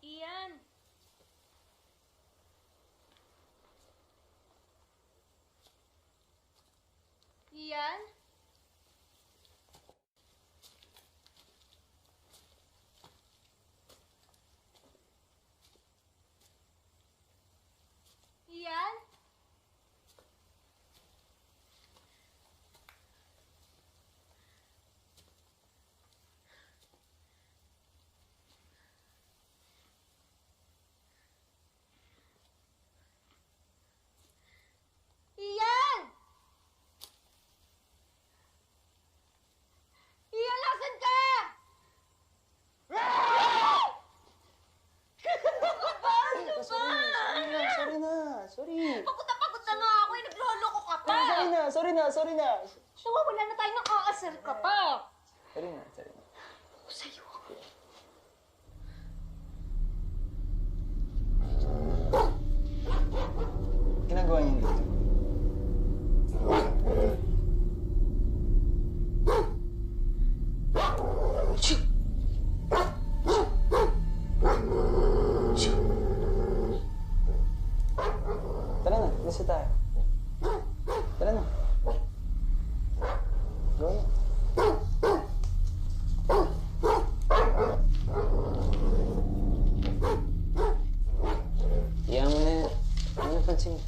Ian! Ian? Ian? Ian! Ian, nasan ka? Sorry na. Sorry. Pagod na nga ako eh. Nagloloko ka pa. Sorry na. Siya, wala na tayo ng aasar ka pa. Sorry na. Ako sa'yo. Ginagawa niyo dito? Tara na, lisa tayo. Tara na. Go na. Iyan mo na. Ano napansin mo?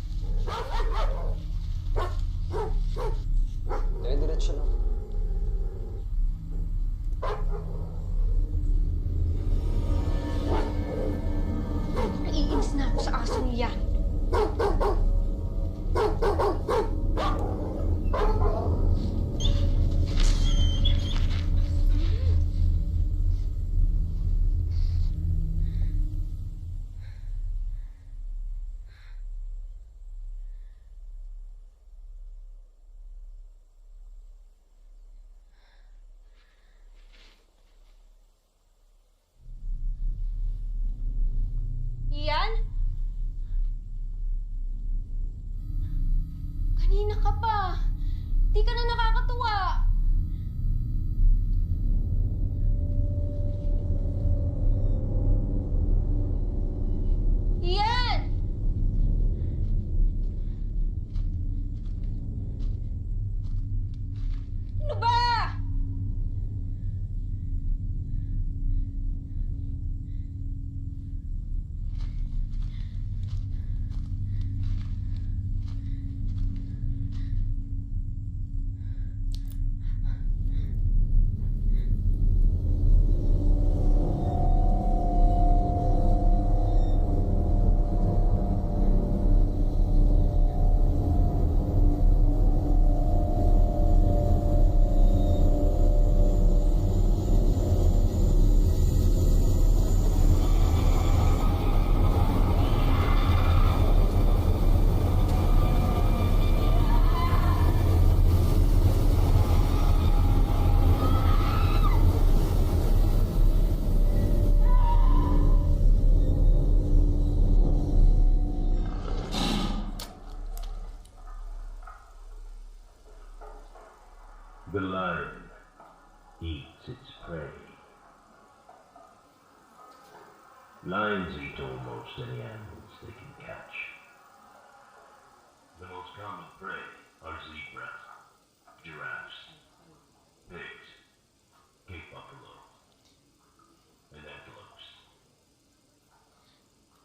The lion eats its prey. Lions eat almost any animals they can catch. The most common prey are zebras, giraffes, pigs, cape buffalo, and antelopes.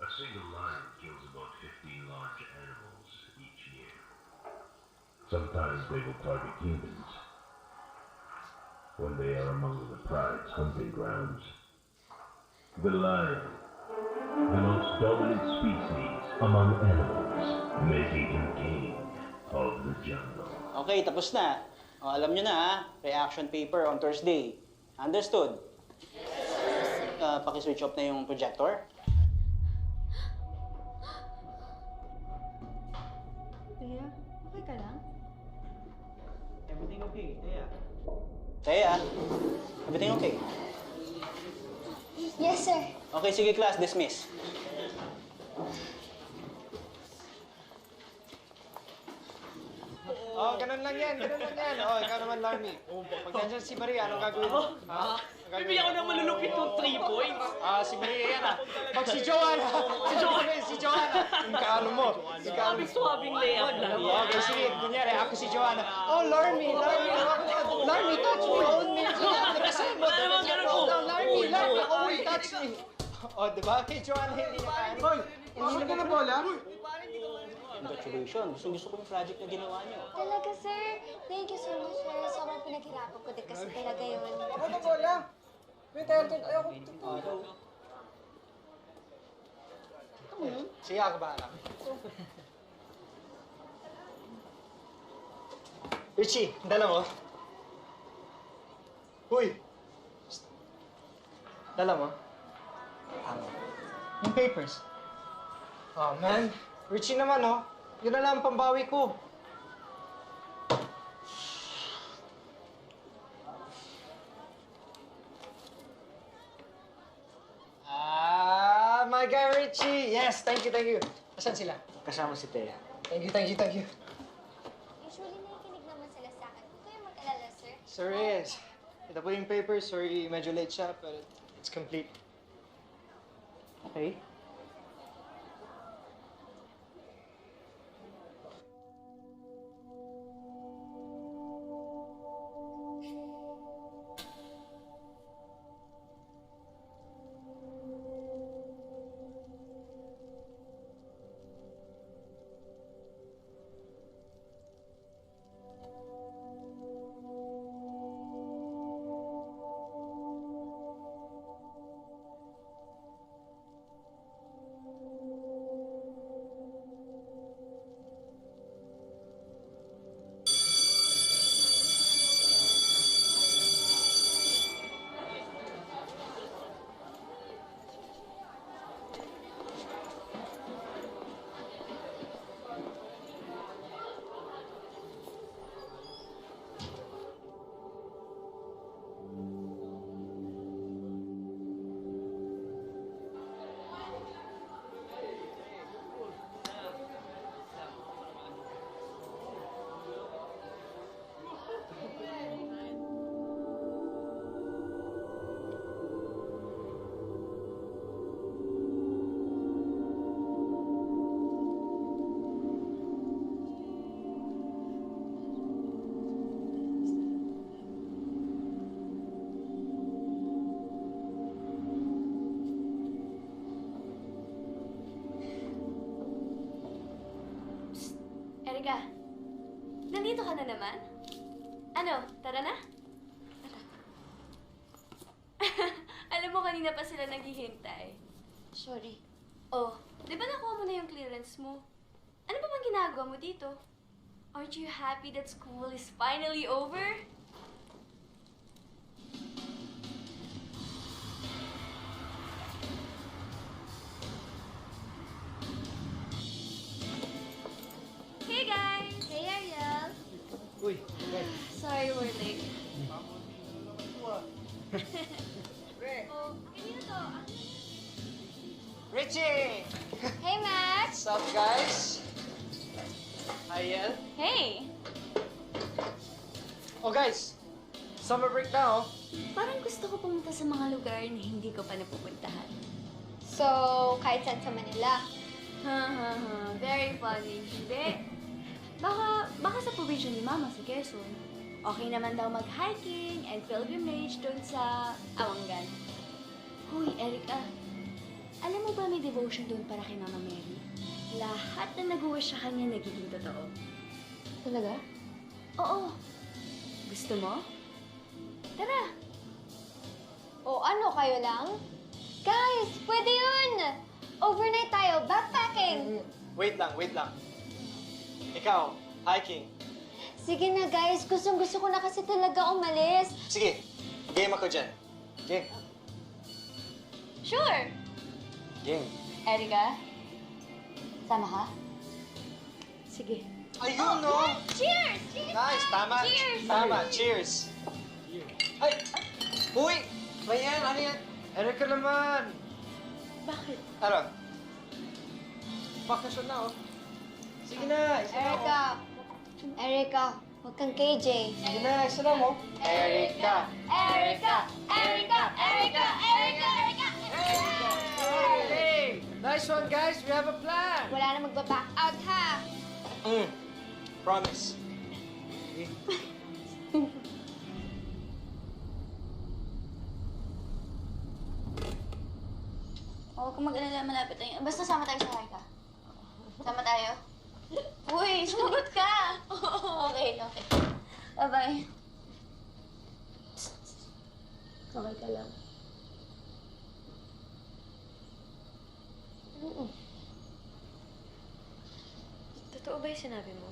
A single lion kills about 15 large animals each year. Sometimes they will target humans when they are among the pride's hunting grounds. The lion, the most dominant species among animals, making him king of the jungle. Okay, tapos na. O, alam nyo na ha, reaction paper on Thursday. Understood? Paki-switch off na yung projector. Tia, okay ka lang? Everything okay, Thea? Thea, everything okay? Yes, sir. Okay, sige class, dismiss. Oh, ganun lang yan. Oh, ikaw naman, Larmy. Pag nandiyan si Maria, anong gagawin mo? Ha? Bibigyan ko ng malulupit ng 3 points. Si Maria yan Pag si Joanna, yung kaano mo. Swabing layup lang. Okay, sige. Kunyari, ako si Joanna. Oh, Larmy, touch me. Hold me. Ano bang ganun ko? Larmy, touch me. Oh, diba? Kay Joanna, hindi niya kaya. Hoy, hindi ka na bola? Congratulations. Gusto ko yung project na ginawa niyo. Talaga, sir. Thank you so much, sir. Sobrang pinaghirapan ko din kasi talaga yun. Ako na bola. Wait, ayoko. Sige, ako bahala. Richie, dala mo. Huy! Dala mo. Yung papers. Oh, man. Richie naman, oh. Yun na lang ang pambawi ko. My guy Richie! Yes, thank you. Asan sila? Kasama si Thea. Thank you. Usually, nakikinig naman sila sa akin. Huwag kayong mag-alala, sir. Sir Reyes, ito po yung paper. Sorry, medyo late siya, but it's complete. Okay. Erika, nandito ka na naman? Ano, tara na? Alam mo, kanina pa sila naghihintay. Sorry. Oh, di ba nakuha mo na yung clearance mo? Ano pa bang ginagawa mo dito? Aren't you happy that school is finally over? Hey guys! Hey, Ariel. Uy, okay. Sorry we're late. Oh, kanina to? Richie! Hey, Max. What's up, guys? Hi, Yel. Hey! Oh guys, summer break na oh. Parang gusto ko pumunta sa mga lugar na hindi ko pa napupuntahan. So, kahit saan sa Manila. Very funny. Hindi. Baka sa provision ni Mama sa Quezon. Okay naman daw mag-hiking and pilgrimage doon sa Awangan. Huy, Erica. Alam mo ba may devotion doon para kay Mama Mary? Lahat na nag-wish sa kanya nagiging totoo. Talaga? Oo. Gusto mo? Tara. O ano, kayo lang? Guys, pwede yun! Overnight tayo, backpacking! Wait lang. Ikaw, hiking. Sige na guys, gustong-gusto ko na kasi talaga umalis. Sige, game ako dyan. Game. Sure! Game. Erica, sama ka? Sige. Ayun, no? Cheers! Nice, tama. Cheers! Tama, cheers. Ay! Uy! Bayan, ano yan? Erica naman. Bakit? Ano? Bakasyon na, oh. Sige na, isa na, oh. Erica, huwag kang KJ. Sige na, isa na, oh. Erica. Erica! Hey! Nice one, guys. We have a plan. Wala na magba-back out, ha? Promise. Huwag kang mag-alala, malapit tayo. Basta sama tayo sa Erica. Sama tayo? Uy, sumagot ka! Okay. Bye-bye. Okay ka lang. Totoo ba yung sinabi mo?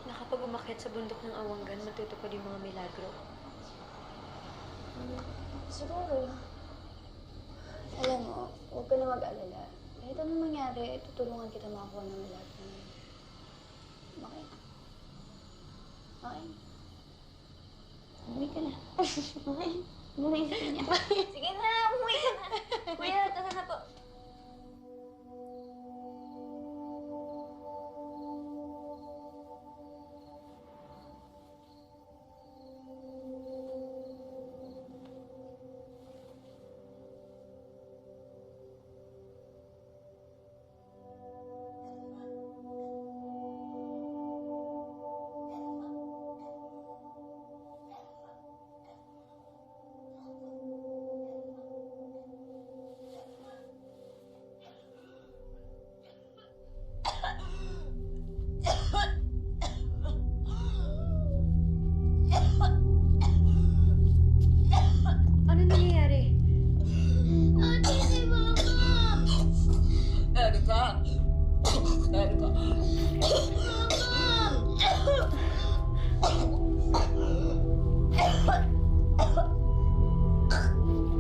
Na kapag umakyat sa bundok ng Awangan, matutupad yung mga milagro? Siguro. Alam mo, huwag ka na mag-alala. Kahit anong mangyari, tutulungan kita makakuha ng milagro. Okay? Okay? Umuwi ka na. Okay? Umuwi ka na. Sige na, umuwi ka na. Kuya, tata na po. Ano nangyayari?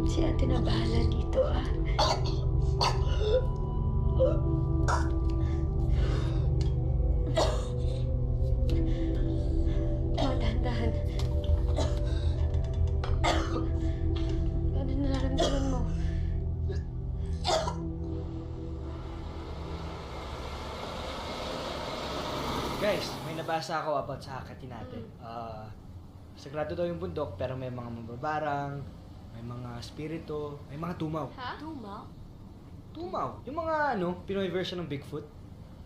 Si ate na bahala dito, ah. Dahan-dahan. Ano nararamdaman mo? Guys, may nabasa ako about sa hakatin natin. Sagrado daw yung bundok, pero may mga mababarang, may mga spirito, may mga tumaw. Ha? Tumaw? Tumaw? Yung mga Pinoy version ng Bigfoot.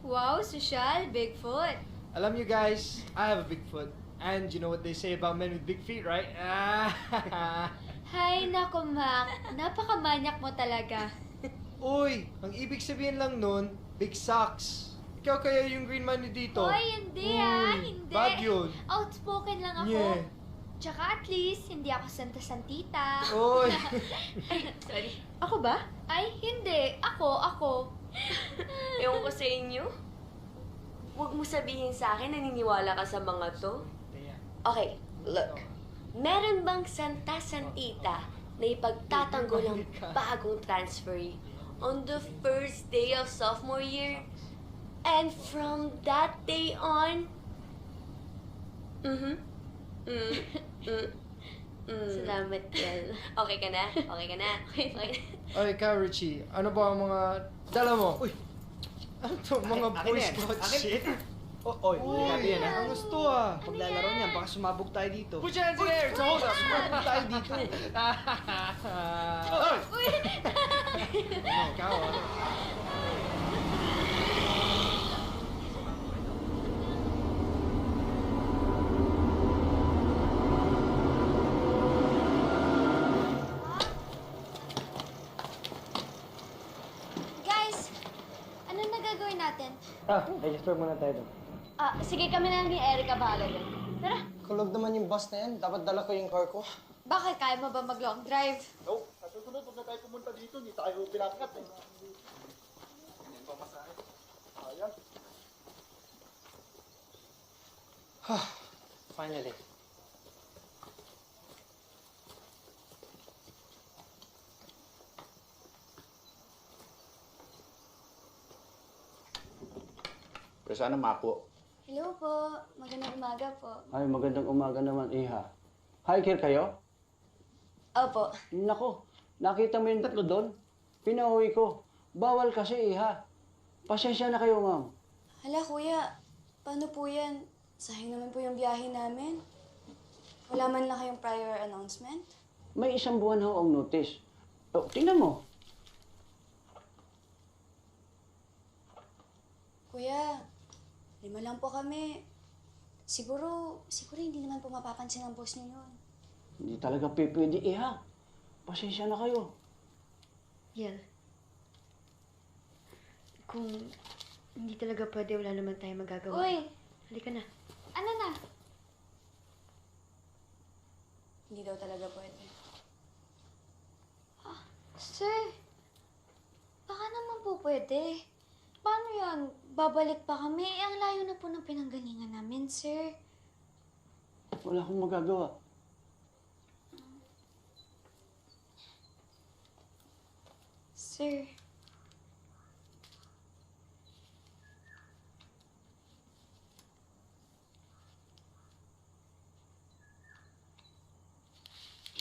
Wow, social, Bigfoot. Alam you guys, I have a Bigfoot. And you know what they say about men with big feet, right? Hay, nako, Mac. Napakamanyak mo talaga. Uy, ang ibig sabihin lang nun, big socks. Ikaw kaya yung green man ni dito? Hoy, hindi hindi. Bad yun. Outspoken lang ako. Yeah. Tsaka at least, hindi ako santa-santita. Uy. Sorry. Ako ba? Ay, hindi. Ako. Ewan ko sa inyo. Huwag mo sabihin sa akin naniniwala ka sa mga to. Okay, look. Meron bang santa-santita na ipagtatanggol ang bagong transferee on the first day of sophomore year? And from that day on... Salamat yan. Okay ka na? Okay ka na? Okay na. Oy, ikaw, Richie. Ano ba ang mga dala mo? Uy! Ano to? Mga Akin Boy yan. Scout Akin. shit? Oy, grabe yan ah. Ang gusto ah. Paglalaro niyan, baka sumabog tayo dito. Put your hands in the air! It's a hold up! Sumabog tayo dito. Hoy! Ano, ikaw ah. Guys, anong nagagawin natin? Register muna tayo doon. Sige, kami na lang ni Erica bahala dyan. Tara. Kulog naman yung bus na yan. Dapat dala ko yung car ko. Bakit? Kaya mo ba mag-long drive? No, sa susunod, huwag na tayo pumunta dito. Hindi tayo pinakat eh. Finally. Pero sana mapo. Hello po. Magandang umaga po. Ay, magandang umaga naman, Iha. Hiker kayo? Opo. Nako, nakita mo yung tatlo doon? Pinauwi ko. Bawal kasi, Iha. Pasensya na kayo, ma'am. Hala, kuya. Paano po yan? Sayang naman po yung biyahe namin. Wala man lang kayong prior announcement? May 1 buwan ho ang notice. Oh, tingnan mo. Kuya, 5 lang po kami. Siguro hindi naman po mapapansin ng boss niyo yun. Hindi talaga pwede, Iha. Pasensya na kayo. Yan. Kung hindi talaga pwede, wala naman tayo magagawa. Uy, Halika na. ano na? Hindi daw talaga pwede. Sir, baka naman po pwede. Paano yan? Babalik pa kami? Ang layo na po ng pinanggalingan namin, sir. Wala akong magagawa. Sir,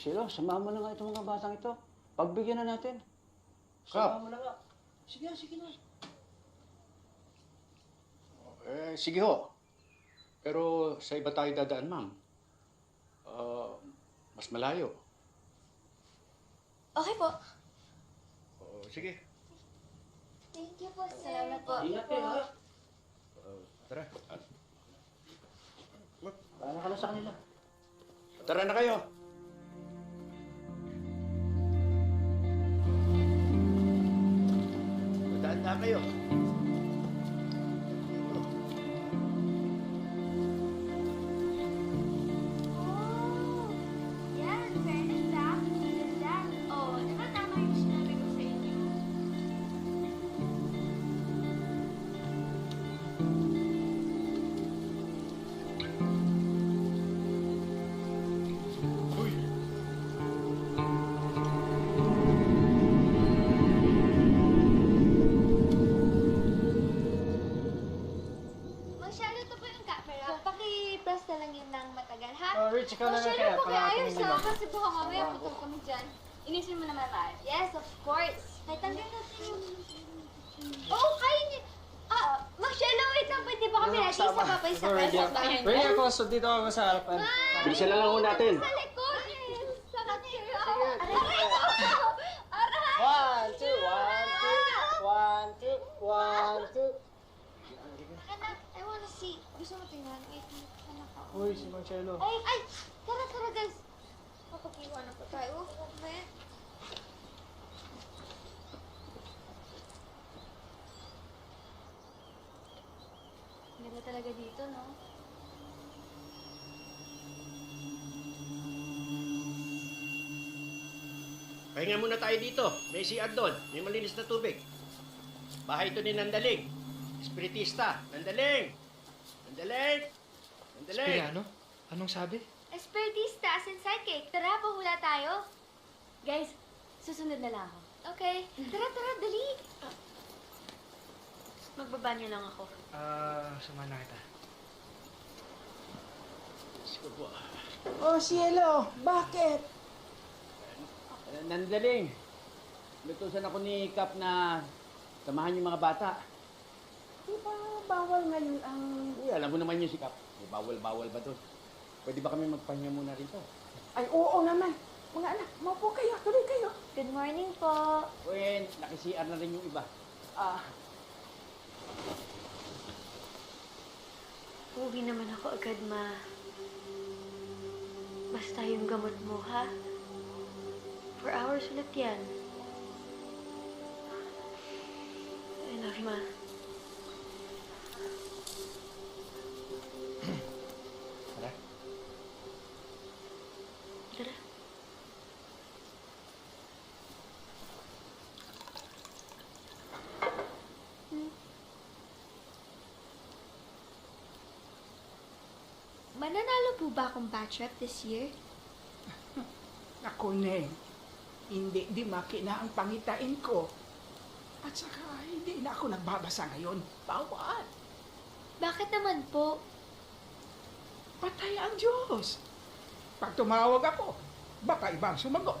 Silo, samahan mo na nga itong mga batang ito. Pagbigyan na natin. Kap. Samahan mo na nga. Sige na. Sige ho. Pero sa iba tayo dadaan, ma'am. Mas malayo. okay po. Sige. Thank you po, sir. Salamat po. Ingat kayo, ha? Tara. Paano ka na sa kanila? Tara na kayo. Dadaan kayo. Yan, fairness ah. Ganda. Oo, di ba tama yung sinabi ko sa inyo? Masyado to po yung camera. Paki-press na lang yun ng matagal, ha? Rich, ikaw na lang Masyado kaya. po kaya ayos Pangatin ha? mo. Kasi baka mamaya putol kami dyan. Inisin mo naman tayo. Yes, of course. Ay, tanggal natin yung... Oo, kaya niya. Marcelo, wait lang. Pwede ba kami natin isa pa pa isa pa? Ready ako. So dito ako sa harapan. Bilisan na lang ho natin. Sa likod. Sa kanila. Aray ko. Aray. 1, 2, 1, 2, 1, 2, 1, 2. Anak, I wanna see. Gusto mo tingnan? Wait, anak ako. Uy, si Marcelo. Ay! Tara, guys. Papag-iwanan pa tayo. Okay. Ganda talaga dito, no? Pahinga muna tayo dito. May CR doon. May malinis na tubig. Bahay ito ni Nandaling. Espiritista. Nandaling! Nandaling! Nandaling! Spiriano? Anong sabi? Espiritista as in psychic. Tara, pahula tayo. Guys, susunod na lang ako. Okay. Tara, dali. Magbabanyo lang ako. Samahan na kita. Siguro. Oh, Cielo! Bakit? Nandaling. Lutusan ako ni Kap na samahan yung mga bata. Di ba bawal ngayon ang... Uy, alam mo naman yung sikap. May bawal-bawal ba doon? Pwede ba kami magpahinga muna rito? Ay, oo naman. Mga anak, maupo kayo. Tuloy kayo. Good morning po. Uy, naki-CR na rin yung iba. Uwi naman ako agad, Ma. Basta yung gamot mo, ha? 4 hours ulit yan. I love you, Ma. Tara. Tara. Mananalo po ba akong batch rep this year? Naku, Neng. Hindi di makina ang pangitain ko. At saka, hindi na ako nagbabasa ngayon. Bawal. Bakit naman po? Patay ang Diyos. Pag tumawag ako, baka ibang sumagot.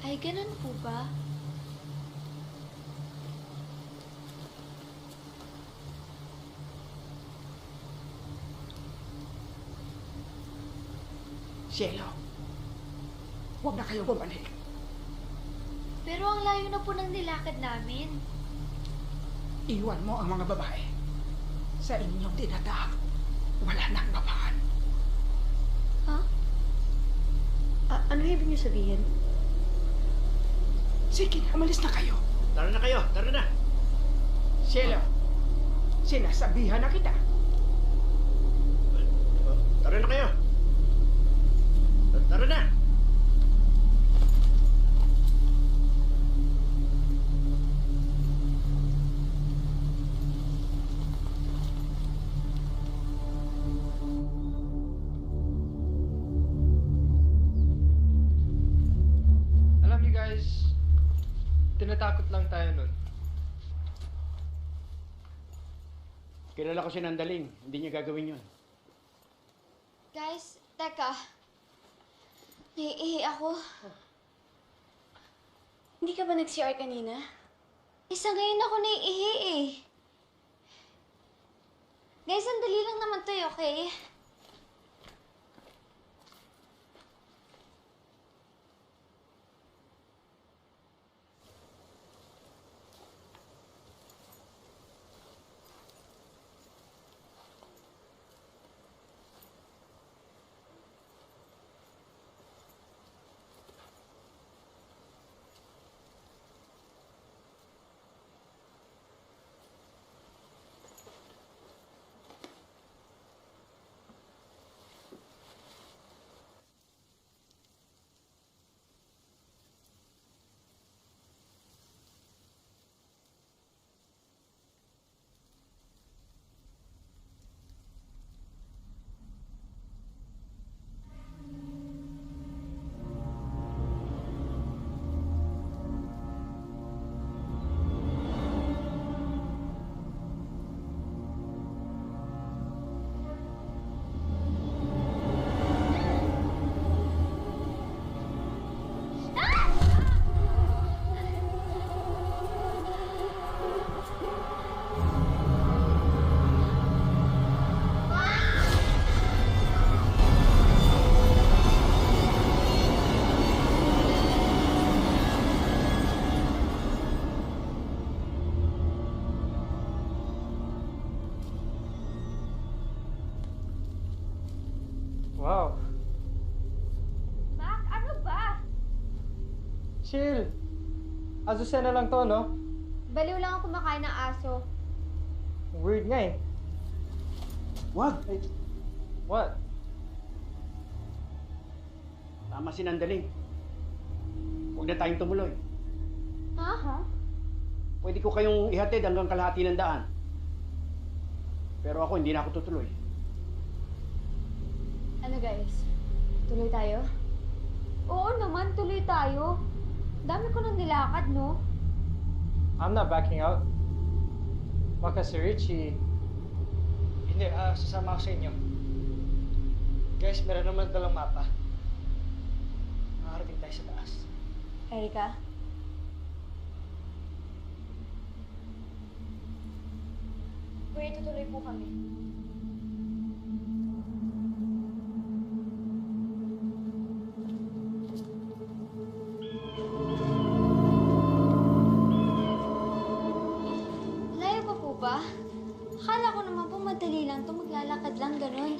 Ay, ganun po ba? Cielo, huwag na kayo bumalik. Pero ang layo na po ng nilakad namin. Iwan mo ang mga babae. Sa inyong dinadaak, wala nang babaan. Ha? Ano ibig niyo sabihin? Sige, umalis na kayo. Tara na kayo, tara na. Cielo, sinasabihan na kita. Tara na kayo. Tara na. Alam niyo guys, tinatakot lang tayo nun. Kilala ko si Nandaling. Hindi niya gagawin yun. Guys, teka. Naiihi ako. Hindi ka ba nag-CR kanina? Isa ngayon ako naiihi eh. Guys, sandali lang naman to eh, okay? Wow. Mac, ano ba? Chill. Azucena lang to, no? Baliw lang ako kumakain ng aso. Weird nga eh. Wag. What? Tama si Nandaling. Huwag na tayong tumuloy. Ha? Pwede ko kayong ihatid hanggang kalahati ng daan. Pero ako, hindi na ako tutuloy. Ano guys? Tuloy tayo? Oo naman, tuloy tayo. Dami ko nang nilakad, no? I'm not backing out. Baka si Richie... Hindi, sasama ako sa inyo. Guys, meron naman dalang mapa. Makakarating tayo sa taas. Erika? Kuya, tutuloy po kami. Layo pa po ba? Akala ko naman po madali lang to, maglalakad lang ganun.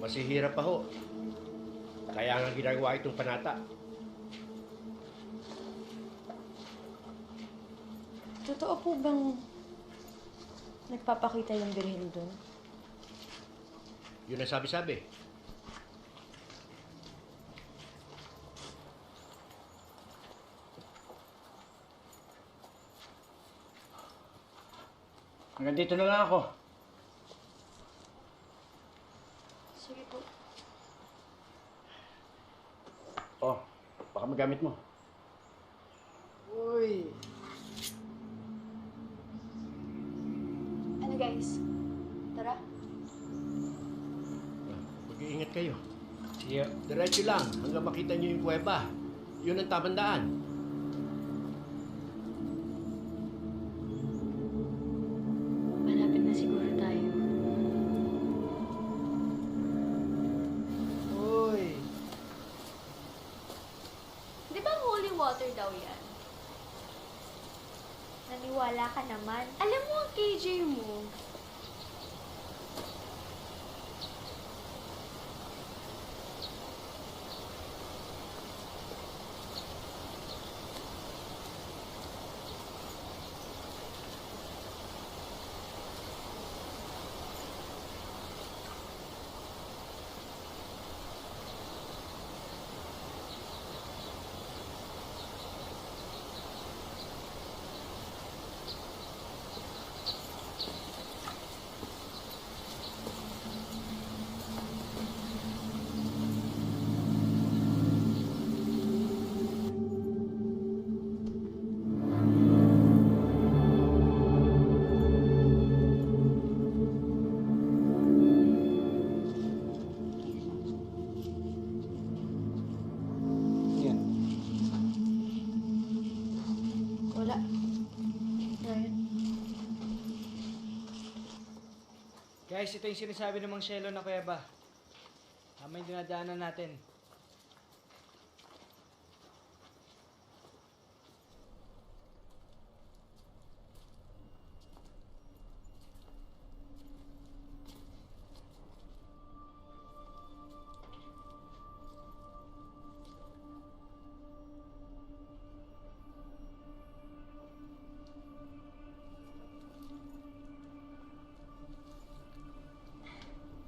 Masihirap pa ho. Kaya nga ginagawa itong panata. Totoo po bang nagpapakita yung birhen doon? Yun ang sabi-sabi. Hanggang dito na lang ako. Sige po. Oh, baka magamit mo. Uy, Ano guys? Tara. Mag-iingat kayo. Sige. Diretso lang hanggang makita niyo yung kuweba. Yun ang tamang daan. Malapit na siguro tayo. uy. Di ba holy water daw yan? Naniwala ka naman. Alam mo ang KJ mo. Yan. Wala. Ryan. Guys, ito yung sinasabi ng Mang Shelo na kuweba. Tama yung dinadaanan natin.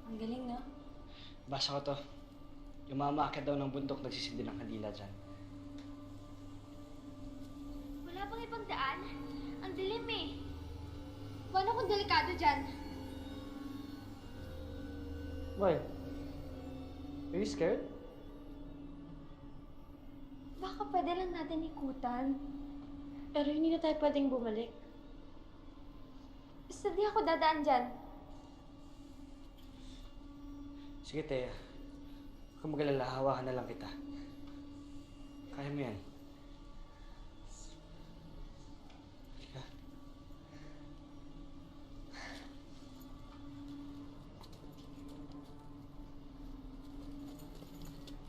Ang galing, no? Basa ko to. Yung mga maakyat daw ng bundok nagsisindi ng kandila dyan. Wala bang ibang daan? Ang dilim eh. Paano kung delikado dyan? Why? Are you scared? Baka pwede lang natin ikutan. Pero hindi na tayo pwedeng bumalik. Basta di ako dadaan dyan. Sige, Thea. Huwag kang mag-alala, hawakan na lang kita. Kaya mo yan. Halika.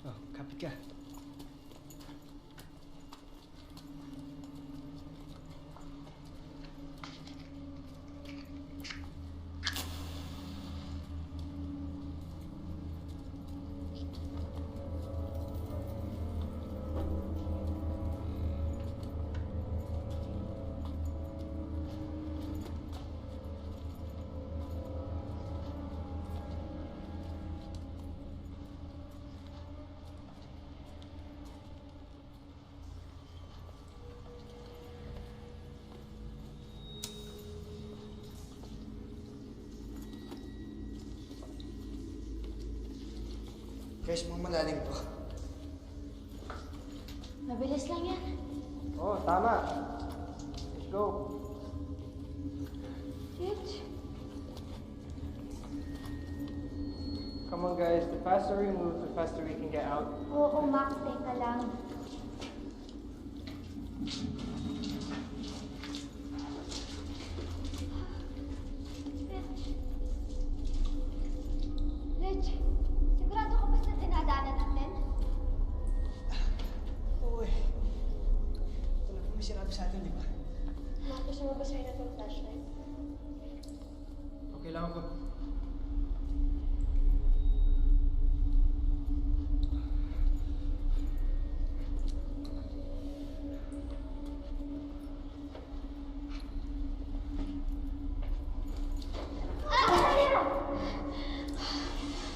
Oh, kapit ka. Guys, mga malalim to. Mabilis lang yan. Oh, tama. Let's go. Bitch. Come on, guys. The faster we move, the faster we can get out. Oo, Max, teka lang. Kailangan ko...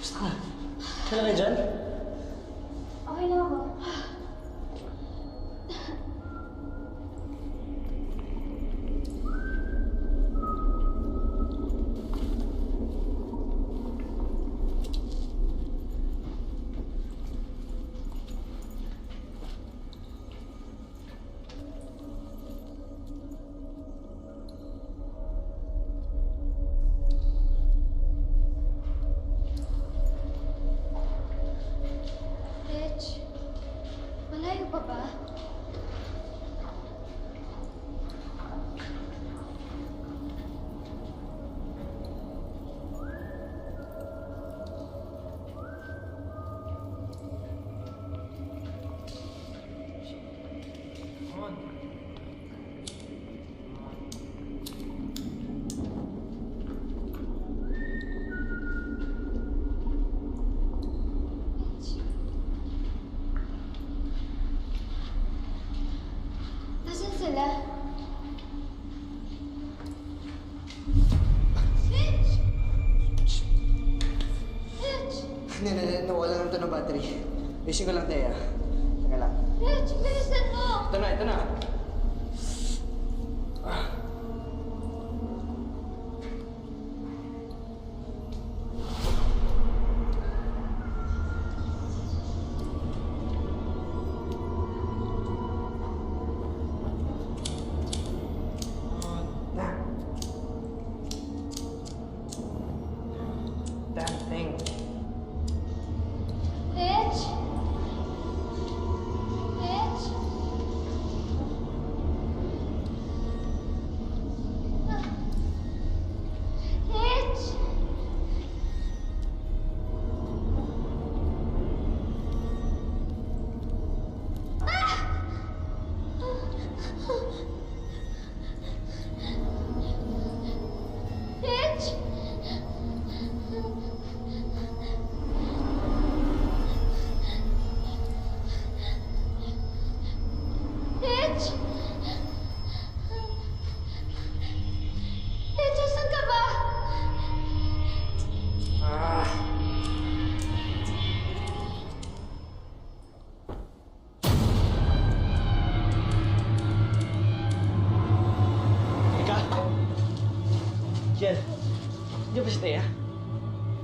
Basta ka. Kailan ka dyan? Okay na ako. Rich, malayo pa ba? Nasaan sila? Rich! Rich! Hindi, nawala lang ito ng battery. Ayusin ko lang, Thea. Teka lang. Rich, bilisan mo! Ito na. Damn thing. Rich! Rich! Rich! Rich! Rich! Rich, asan ka ba? Ika? Kiel, di ba si Thea?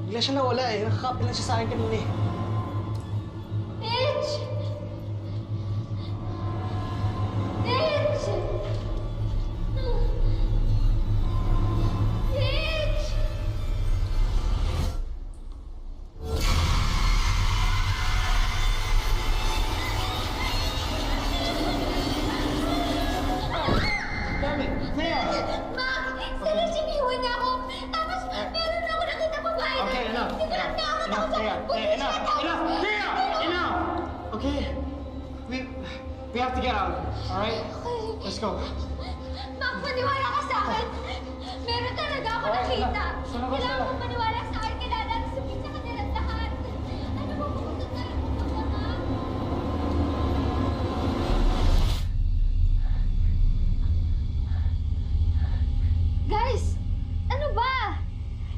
Bigla siya nawala eh. Nakakapit lang siya sa akin kanina eh. Rich! Rich! Rich! Damn it! Thea! Ma! Si Rich, iniwan niya ako! Tapos, meron ako nakita babae na... Okay, enough. Tingnan niya ako Enough, Thea. Thea, enough! Thea! Enough! Okay. We have to get out. Alright? Let's go. Mac, maniwala ka sa akin! Meron talaga ako Alright, nakita! saan ako Kailangan sila? mo maniwala sa akin! Kailangan sabihin sa kanila lahat! Ano mo, pupunta tayo pupunta ka? Guys! Ano ba?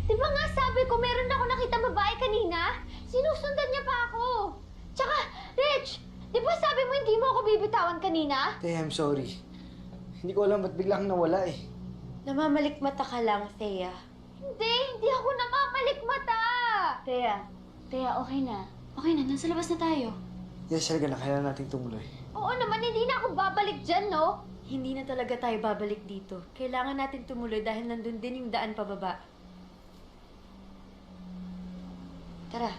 Di ba nga sabi ko meron ako nakita babae kanina? Sinusundan niya pa ako! Tsaka, Rich! Di ba sabi mo hindi mo ako bibitawan kanina? Thea, I'm sorry. Hindi ko alam ba't biglang nawala eh. Namamalikmata ka lang, Thea. Hindi ako namamalikmata! Thea, okay na. Okay na, nasa labas na tayo. Yes, talaga na. Kailangan nating tumuloy. Oo naman, hindi na ako babalik dyan, no? Hindi na talaga tayo babalik dito. Kailangan natin tumuloy dahil nandun din yung daan pababa. Tara.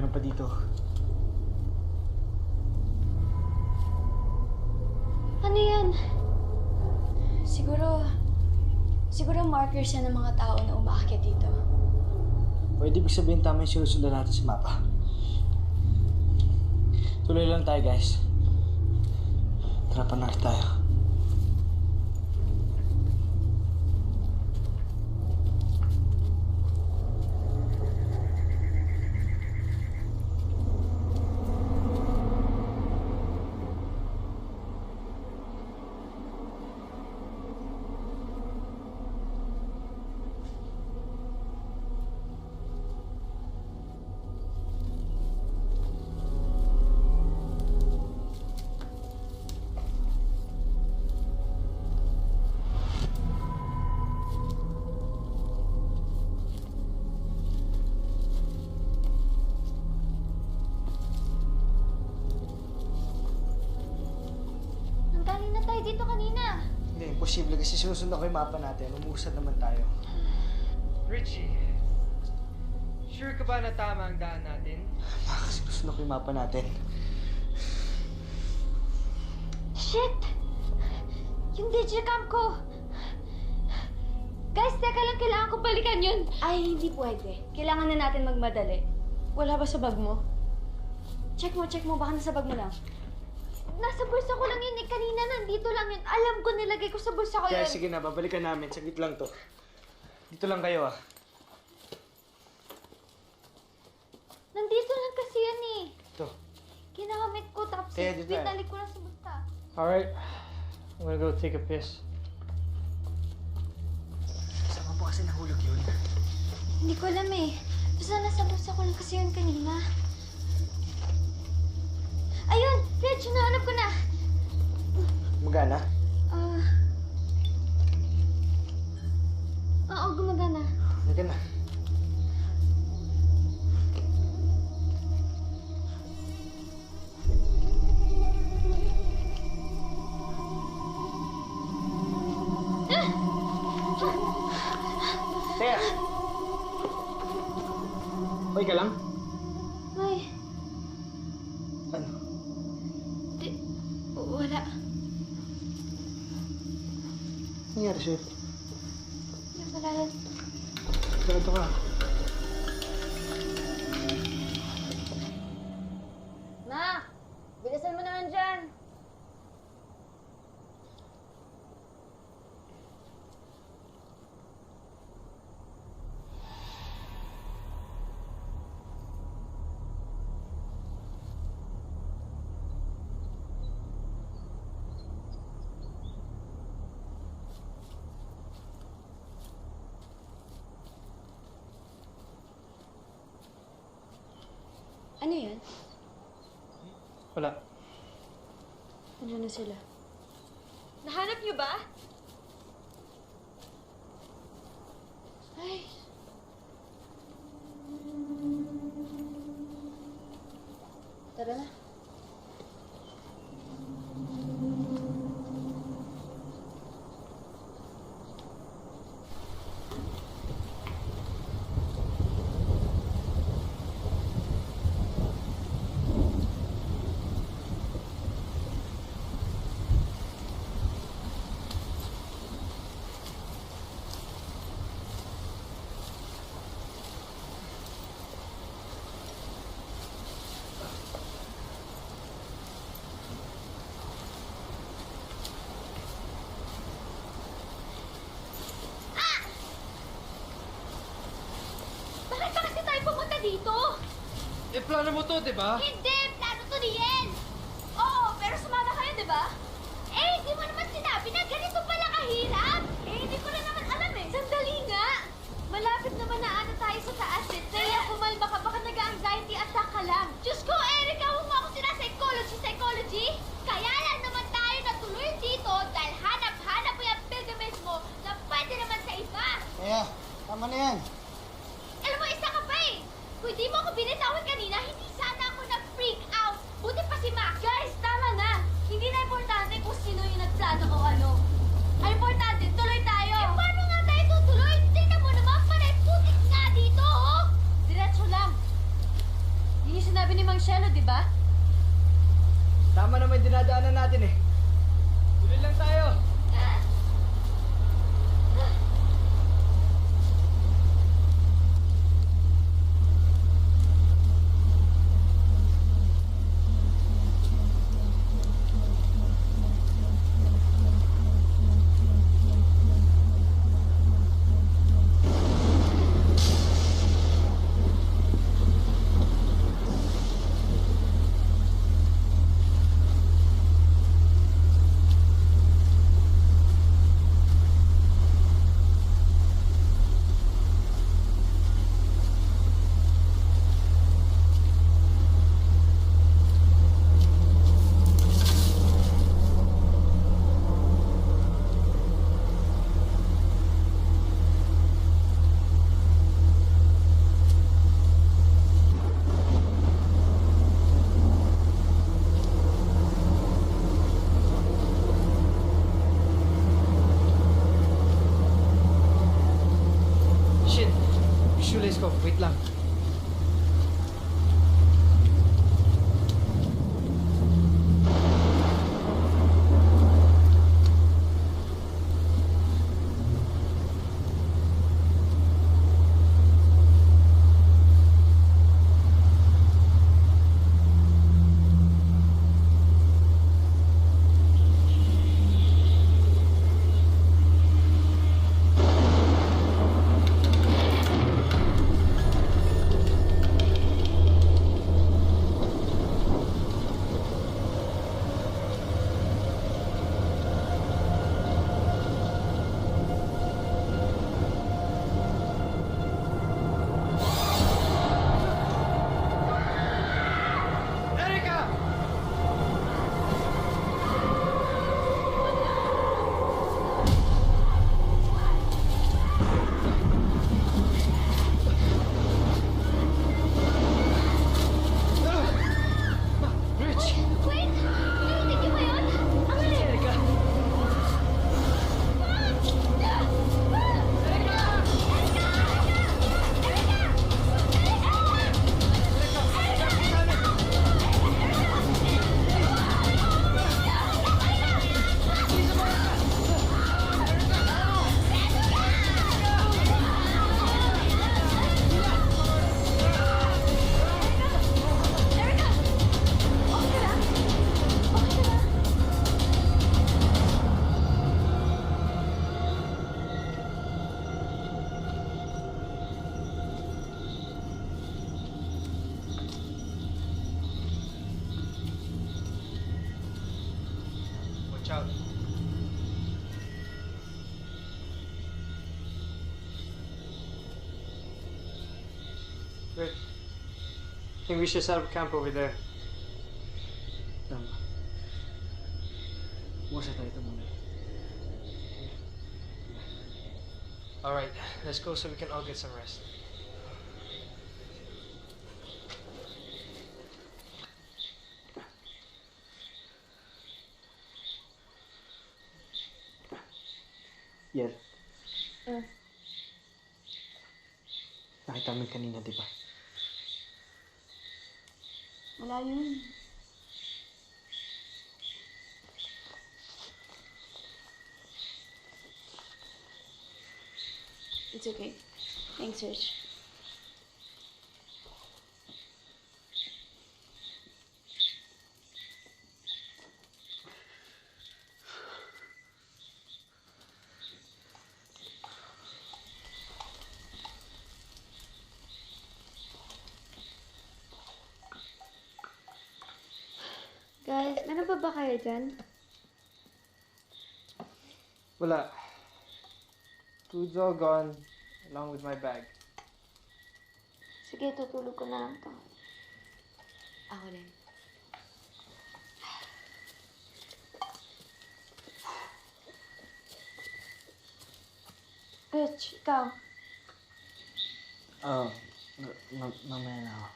meron pa dito. Ano yan? Siguro markers yan ng mga tao na umaakyat dito. Pwede ibig sabihin tama yung sinusundan natin sa mapa. Tuloy lang tayo, guys. Tara, panak tayo. Nanggaling na tayo dito kanina. Hindi, imposible kasi sinusundan ko yung mapa natin. Umuusad naman tayo. Richie, sure ka ba na tama ang daan natin? Kasi sinusundan ko yung mapa natin. Shit! Yung digicam ko! Guys, teka lang, kailangan ko balikan yun. Ay, hindi pwede. Kailangan na natin magmadali. Wala ba sa bag mo? Check mo, baka nasa bag mo lang. Nasa bulsa ko lang yun eh. Kanina nandito lang yun. Alam ko nilagay ko sa bulsa ko Kaya yun. sige na, babalikan namin. Saglit lang to. Dito lang kayo ah. Nandito lang kasi yan eh. Ito. Ginamit ko tapos Kaya dito tayo. binalik ko lang sa bulsa. Alright, I'm gonna go take a piss. Saan mo kasi nahulog yun? Hindi ko alam eh. Basta nasa bulsa ko lang kasi yun kanina. Ayun! Reg, nahanap ko na! Magana? Oo, gumagana. Magana. Teka! Okay ka lang? May, Ano? wala. Nangyari sa'yo? Wala yan. Ganito ka. Ma! Bilisan mo naman dyan! Ano yan? Wala. Nandiyan na sila. Nahanap niyo ba? Ay! Tara na. Bakit ba kasi tayo pumunta dito? Eh, plano mo to, di ba? Hindi! Plano to ni Yen! Oo, pero sumama kayo, di ba? Eh, hindi mo naman sinabi na ganito pala kahirap! Eh, hindi ko na naman alam eh. Sandali nga! Malapit naman na ano tayo sa taas eh. Kaya kumalma ka, baka nag-anxiety attack ka lang. Diyos ko, Erica, huwag mo ako psychology! Kaya lang naman tayo natuloy dito dahil hanap-hanap mo yung pilgrimage mo na pwede naman sa iba. Kaya, tama na yan. Alam mo, isa ka pa eh! Kung hindi mo ako binitawan kanina, hindi sana ako nag-freak out. Buti pa si Mac. Guys, tama na. Hindi na importante kung sino yung nagplano o ano. Ang importante, tuloy tayo. Eh, paano nga tayo tutuloy? Tingnan mo naman, panay putik nga dito, oh! Diretso lang. Yun yung Mang Shelo, di ba? Tama naman yung dinadaanan natin eh. Tuloy lang tayo. Shit! Shoelace ko. Wait lang. Watch out. Wait. I think we should set up camp over there. Tama. Bukas na tayo ito muna. Alright, let's go so we can all get some rest. Yer. Nakita mo yun kanina, di ba? Wala yun. It's okay. Thanks, Rich. Guys, meron pa ba kayo dyan? Wala. Food's all gone, along with my bag. Sige, tutulog ko na lang to. Ako din. Rich, ikaw. Oo. Mamaya na ako.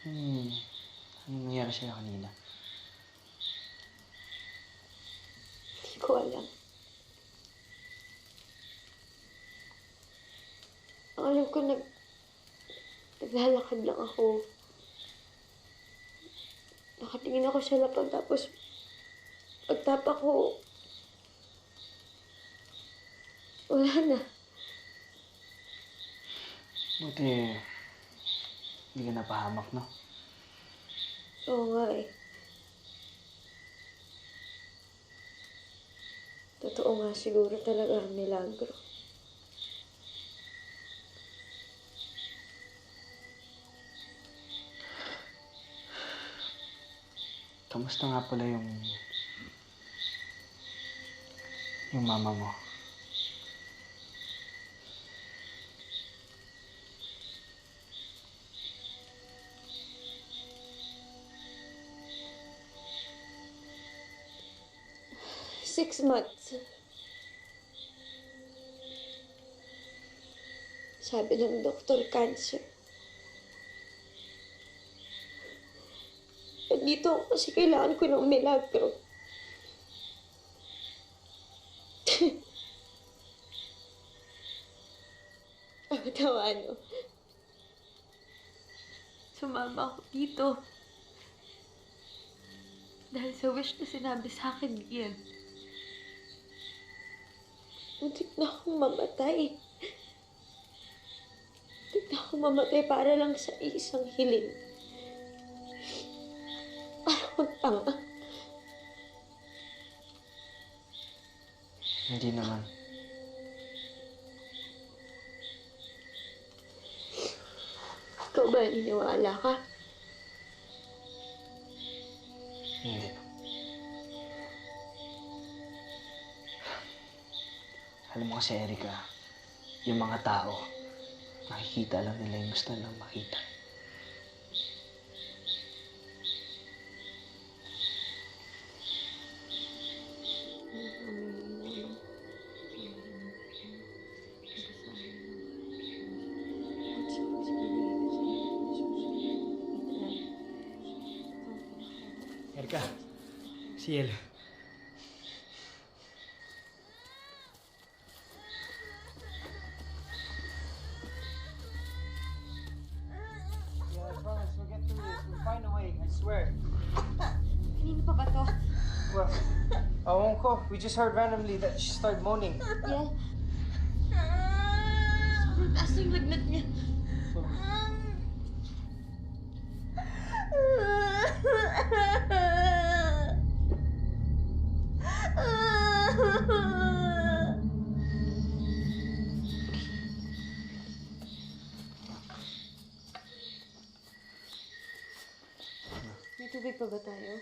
Anong nangyari sa'yo kanina? Hindi ko alam. Ang alam ko, naglalakad lang ako. Nakatingin ako sa lapag, tapos pagtapa ko, wala na. Buti, hindi ka napahamak, no? Oo nga eh. Totoo nga siguro talaga ang milagro. Kamusta nga pala yung mama mo? Six months. Sabi ng doktor, cancer. Dito ako kasi kailangan ko ng milagro. Ano? Sumama ako dito. Dahil sa wish na sinabi sa akin yan. Muntik na akong mamatay. Muntik na akong mamatay para lang sa isang hiling. Parang tanga. Hindi naman. Ikaw ba naniniwala ka? Hindi. Alam mo kasi, Erica, yung mga tao, nakikita lang nila yung gusto nilang makita. Erica, Ciel. Kanino pa ba to? Well, awon ko. We just heard randomly that she started moaning. Yeah. Sobrang taas yung lagnat niya. May tubig pa ba tayo?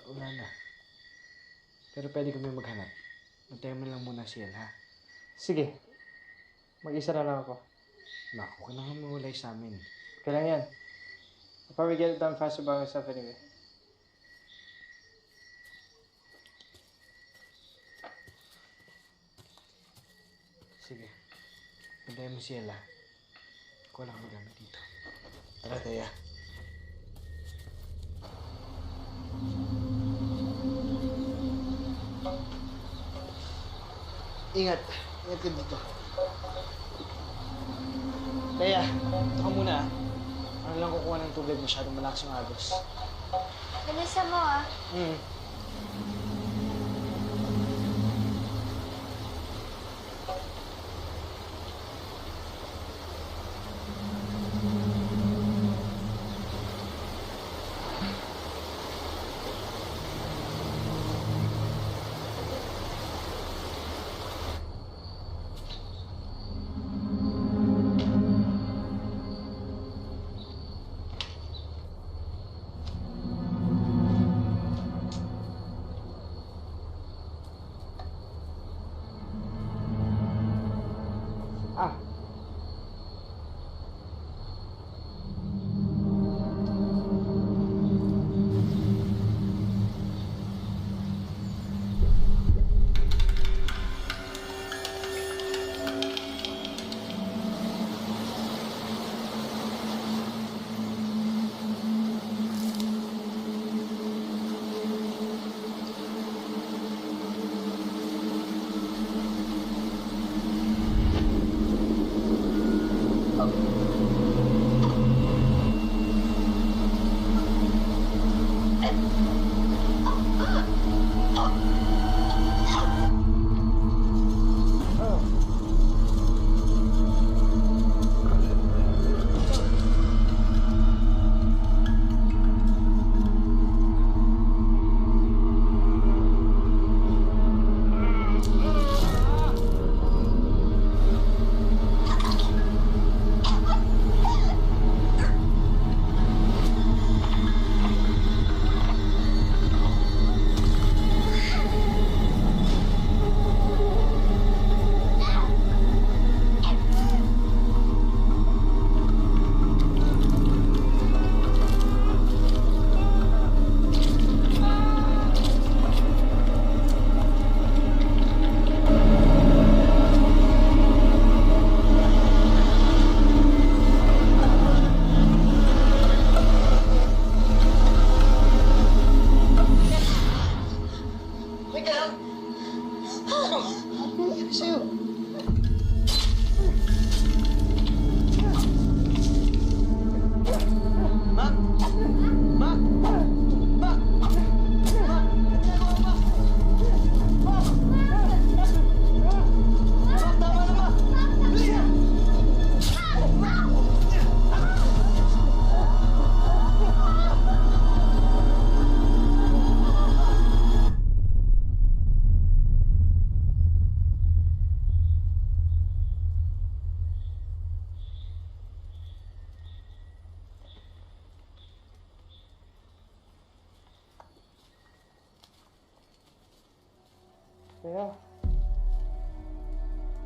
Wala na. Pero pwede kami maghanap. Antayin mo lang muna siya, ha? Sige. Mag-isa na lang ako. Naku, ka na nga mawalay sa amin. Kailan yan? I'll probably get it done faster by myself anyway. Sige. Antayin mo siya, ha? Ako lang magamit dito. Tara, Taya. Ingat. Ingat ka dito. Taya, ito ka muna. Ano lang kukuha ng tubig, masyadong malakas yung agos. Bilisan mo ah.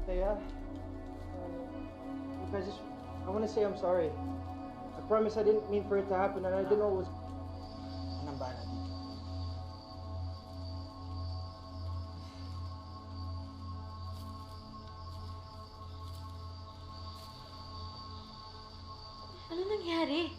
Thea, look, I want to say I'm sorry. I promise I didn't mean for it to happen, and I didn't know it was... Anong bala dito? Ano nangyari?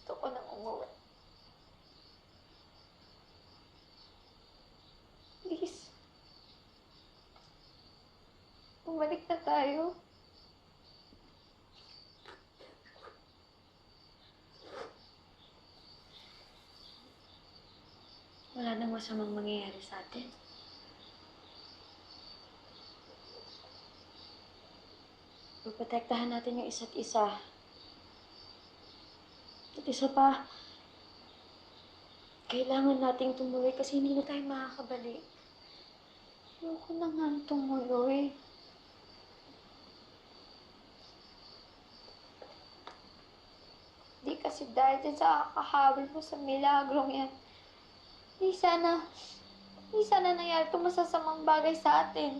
Gusto ko nang umuwi. Please. Bumalik na tayo. Wala nang masamang mangyayari sa atin. Protektahan natin yung isa't isa. At isa pa, kailangan nating tumuloy kasi hindi na tayo makakabalik. Ayoko na nga tumuloy. Di kasi dahil din sa kakahabol mo sa milagrong yan. Hindi sana nangyari itong masasamang bagay sa atin.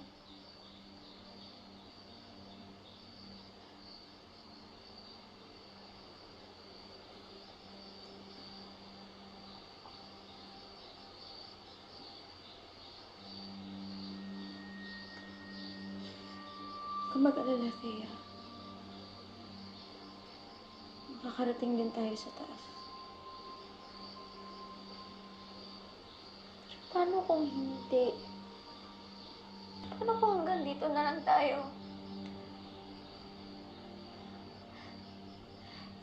Kung mag-alala, Thea, makakarating din tayo sa taas. Paano kung hindi? Paano kung hanggang dito na lang tayo?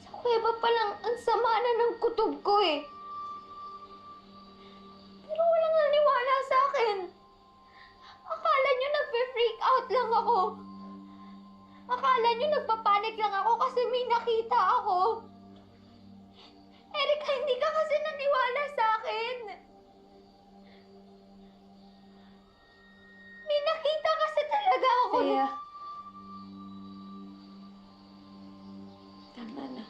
Sa kuweba pa lang, ang sama na ng kutob ko eh. Pero walang naniwala sa akin. Akala nyo nagpe-freak out lang ako. Akala nyo nagpapanik lang ako kasi may nakita ako. Erika, hindi ka kasi naniwala sa akin. May nakita kasi talaga ako. Thea. Tama na.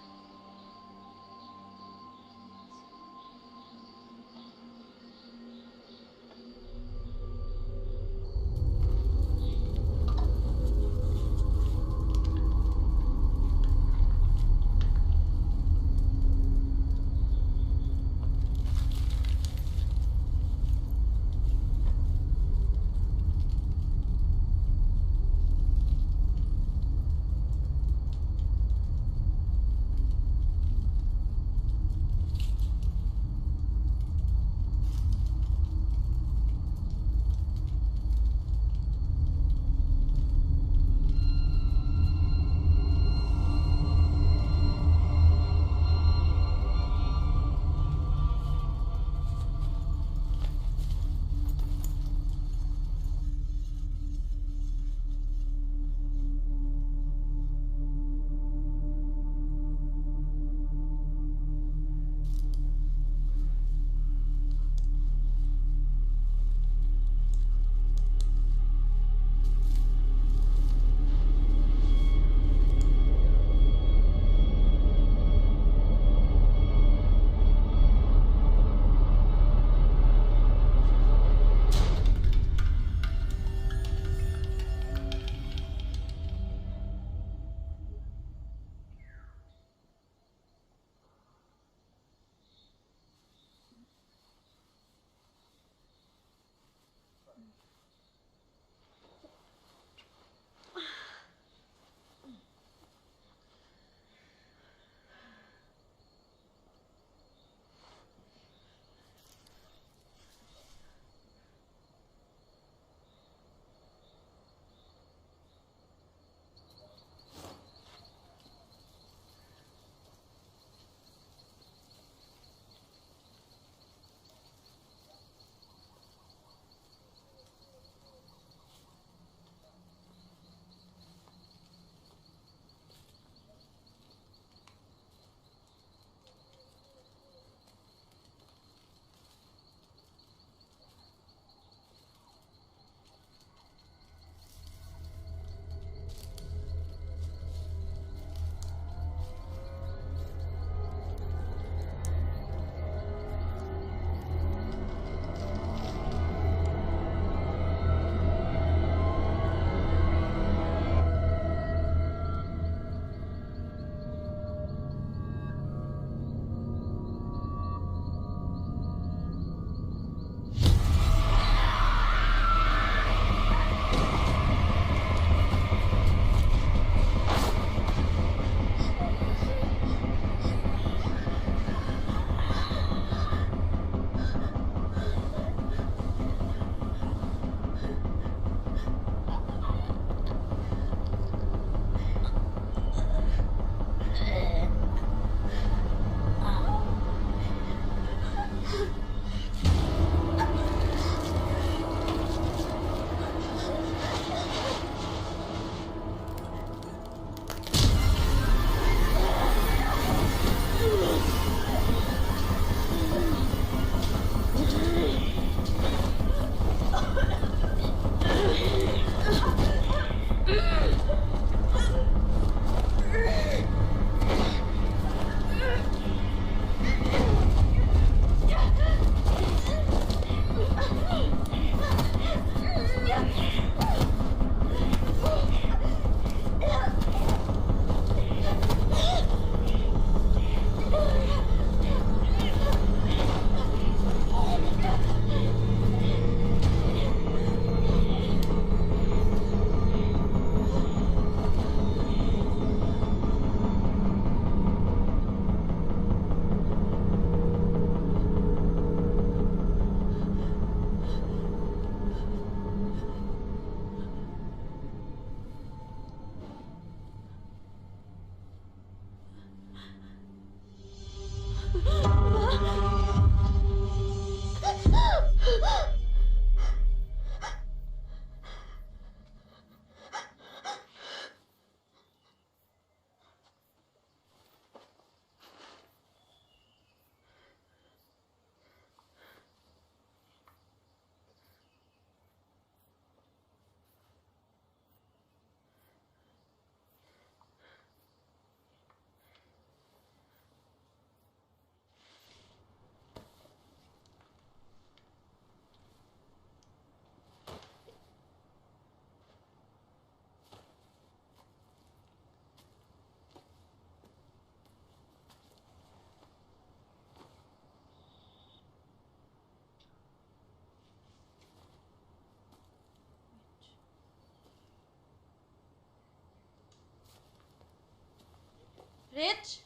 Rich?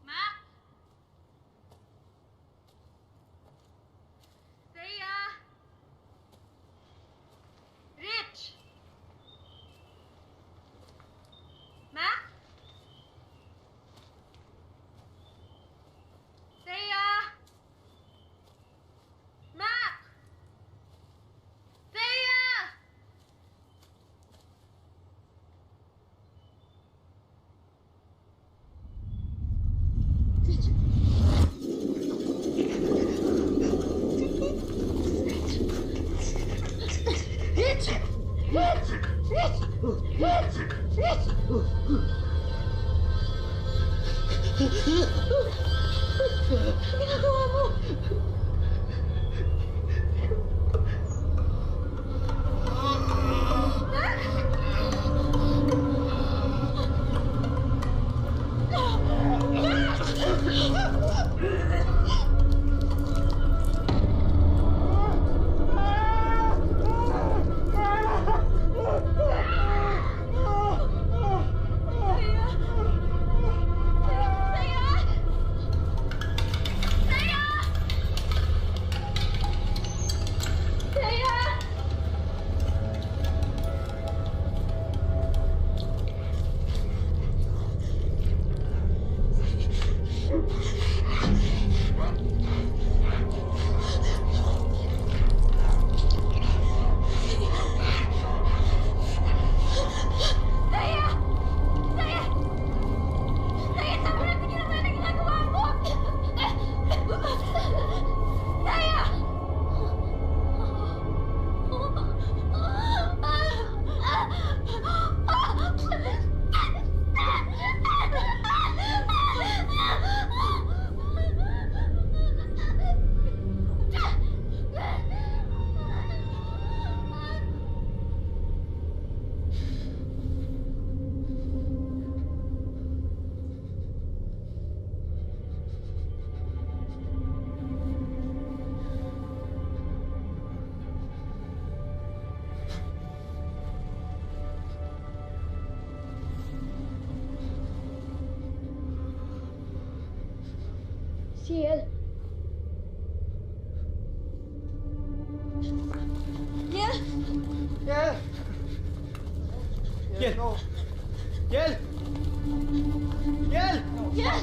Mac? Thea? Rich? Mac? Thea? Mac? Thea? Rich! Rich! Rich! Rich! Rich! Ano ginagawa mo? Ciel. Ciel. Yel! Yel! No! Yel! Yel! Yel!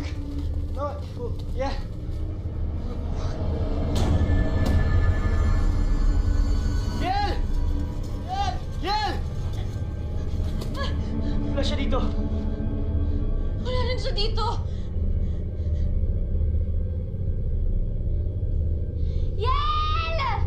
No! Yel! Yel! Yel! Yel! Wala siya dito. Wala rin siya dito. Yel! Yel!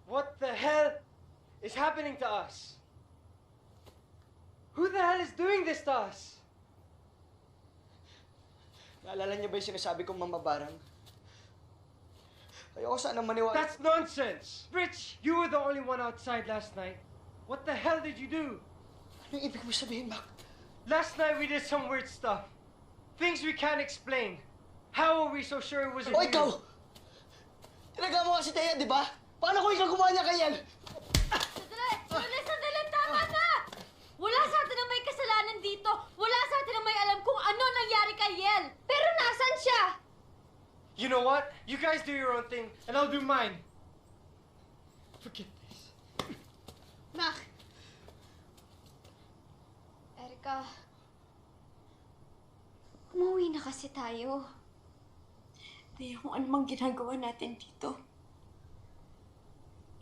What the hell is happening to us? Who the hell is doing this to us? Naalala niyo ba yung sinasabi kong mamabarang? Ayoko sana maniwala. That's nonsense! Rich, you were the only one outside last night. What the hell did you do? Anong ibig mo sabihin, Mac? Last night we did some weird stuff. Things we can't explain. How are we so sure it wasn't O you? ikaw! Tinaga mo nga si Thea, di ba? Paano kung ikaw gumawa niya kay Yel? Sandali! Tama na! Wala sa atin ang may kasalanan dito. Wala sa atin ang may alam kung ano nangyari kay Yel. Pero nasan siya? You know what? You guys do your own thing, and I'll do mine. Forget this. Mac! Erica, umuwi na kasi tayo. Kaya kung ano mang ginagawa natin dito,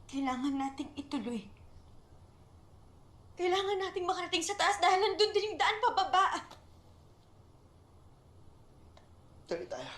kailangan nating ituloy. Kailangan nating makarating sa taas dahil nandun din yung daan pababa. Tuloy tayo.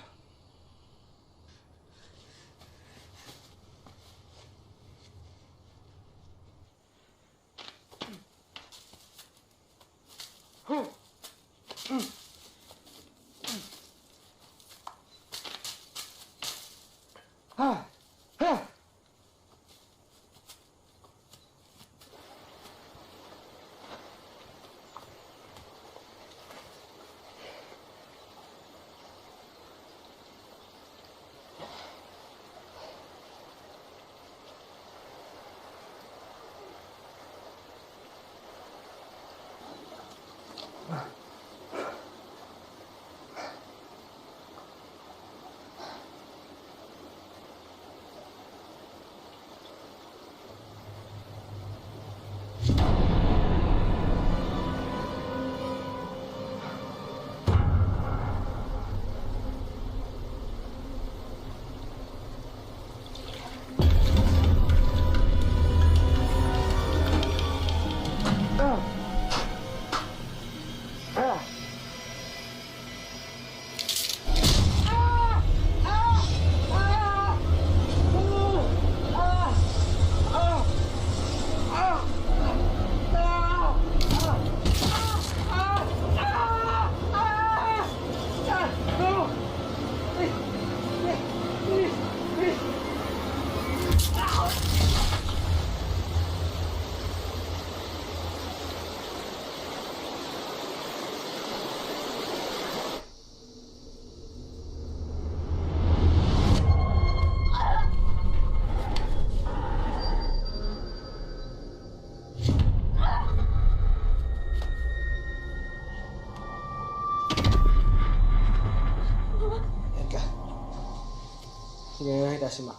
Sige, nakita si Mac.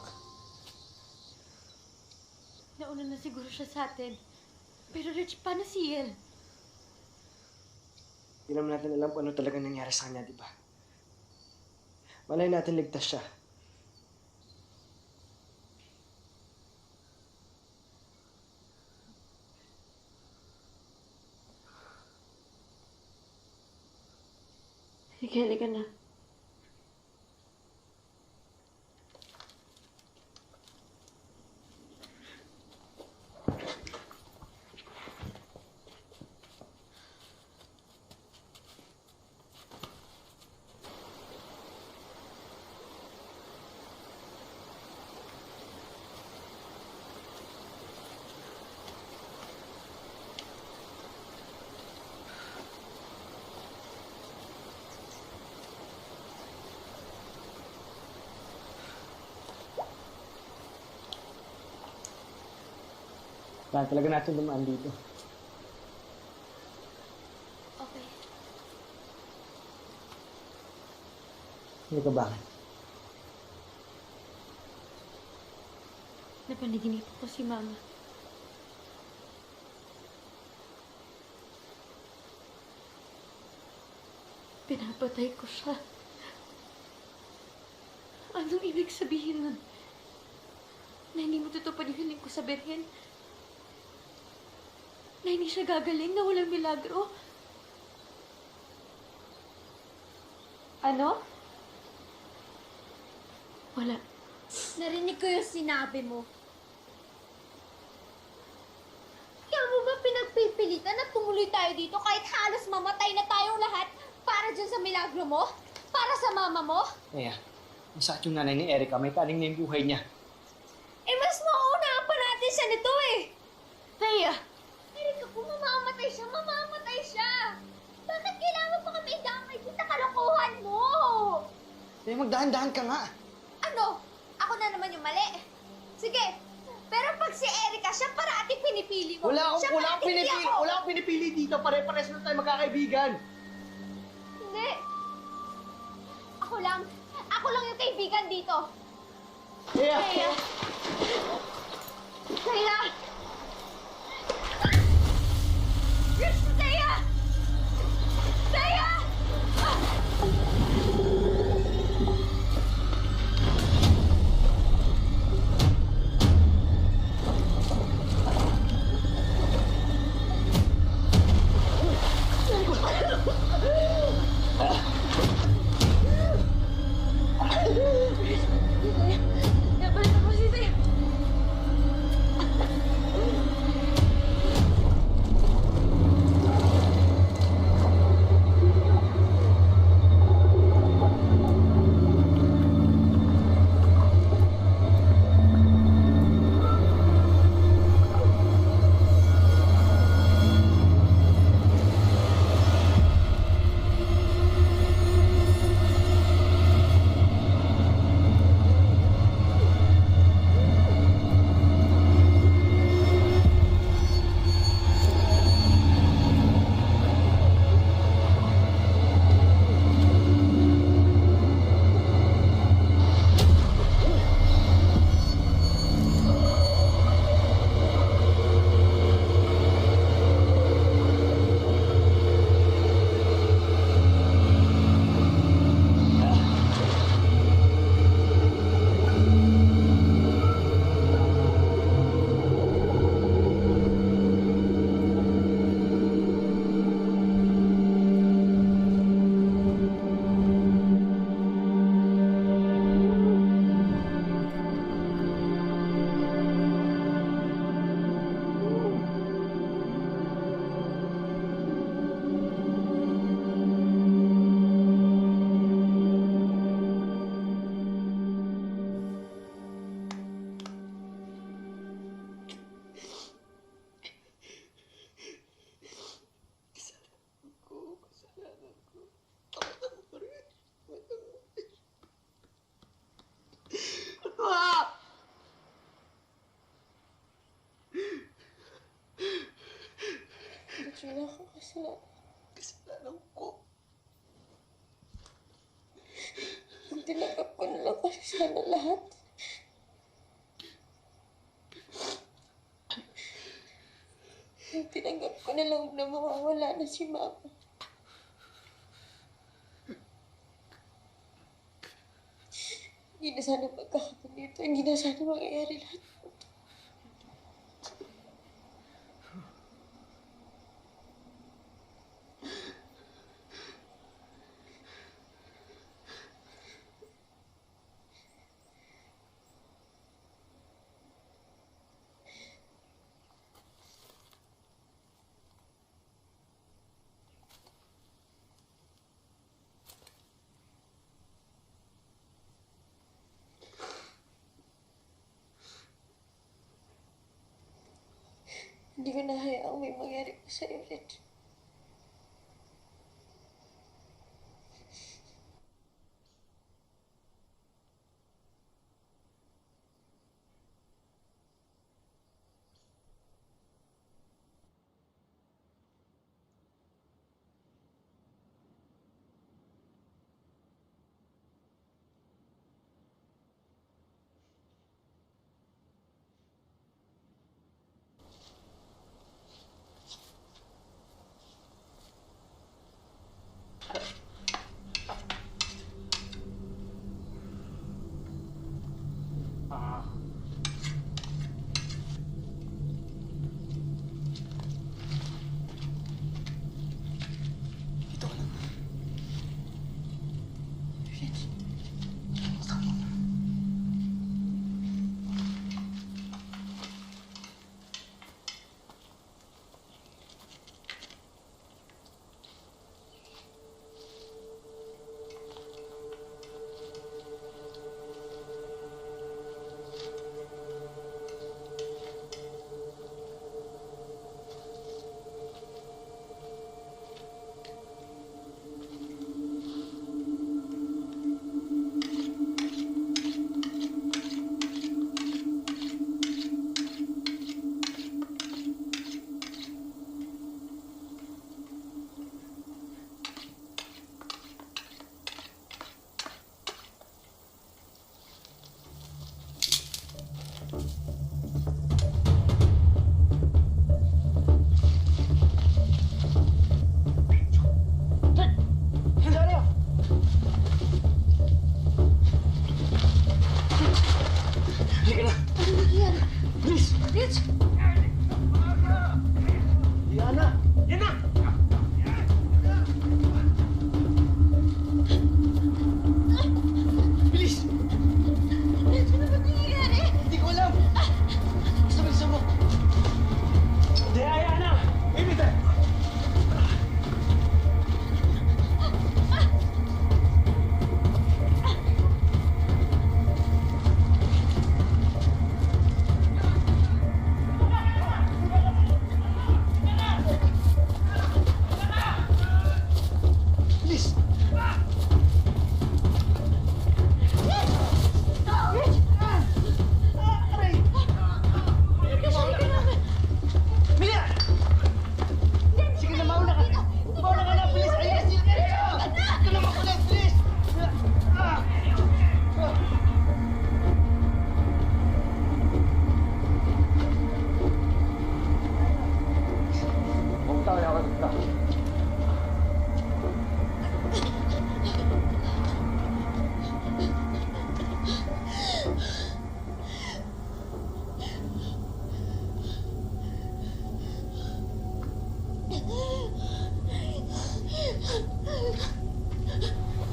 Nauna na siguro siya sa atin. Pero Rich, paano si El? Hindi naman natin alam kung ano talaga nangyari sa kanya, di ba? Malay natin ligtas siya. Sige, halika na. Kaya talaga natin dumaan dito. Okay. Hindi ka bakit? Napaniginip ko si Mama. Pinapatay ko siya. Anong ibig sabihin nun? Na hindi mo tutupad yung hiling ko sa Birhen? Na hindi siya gagaling, na walang milagro? Ano? Wala. Narinig ko yung sinabi mo. Kaya mo ba pinagpipilitan na tumuloy tayo dito kahit halos mamatay na tayong lahat para dyan sa milagro mo? Para sa mama mo? Kaya, masakit yung nanay ni Erica. May kaling na yung buhay niya. Eh, mas mauuna pa natin siya nito eh. Thea! Erica, kung mamamatay siya. Bakit kailangan pa kami idamay sa kalokohan mo? Eh, magdahan-dahan ka nga. Ano? Ako na naman yung mali. Sige, pero pag si Erica, siya parating pinipili mo. Wala Siya akong parating pinipili. hindi ako. Wala akong pinipili dito. Pare-pares na tayo magkakaibigan. Hindi. Ako lang yung kaibigan dito. Kaya, Kaya! Rich, Kaya! Kaya! Nabalik ako si Thea! Wala ko kasalanan. Kasalanan ko. Hindi na ko na lang kasi sana lahat. Tinanggap ko na lang na mawawala na si Mama. Hindi na sana magkakapon dito. Hindi na sana mangyayari lahat. Hindi ko nahayaang may mangyari pa sa'yo, Rich.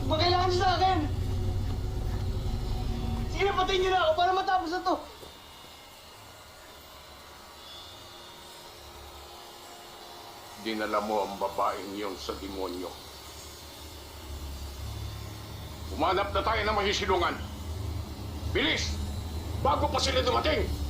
Magkailangan niyo sa akin! Sige na, patayin niyo na ako para matapos na to! Dinala mo ang babaeng iyon sa demonyo. Umanap na tayo ng mahisilungan. Bilis! Bago pa sila dumating!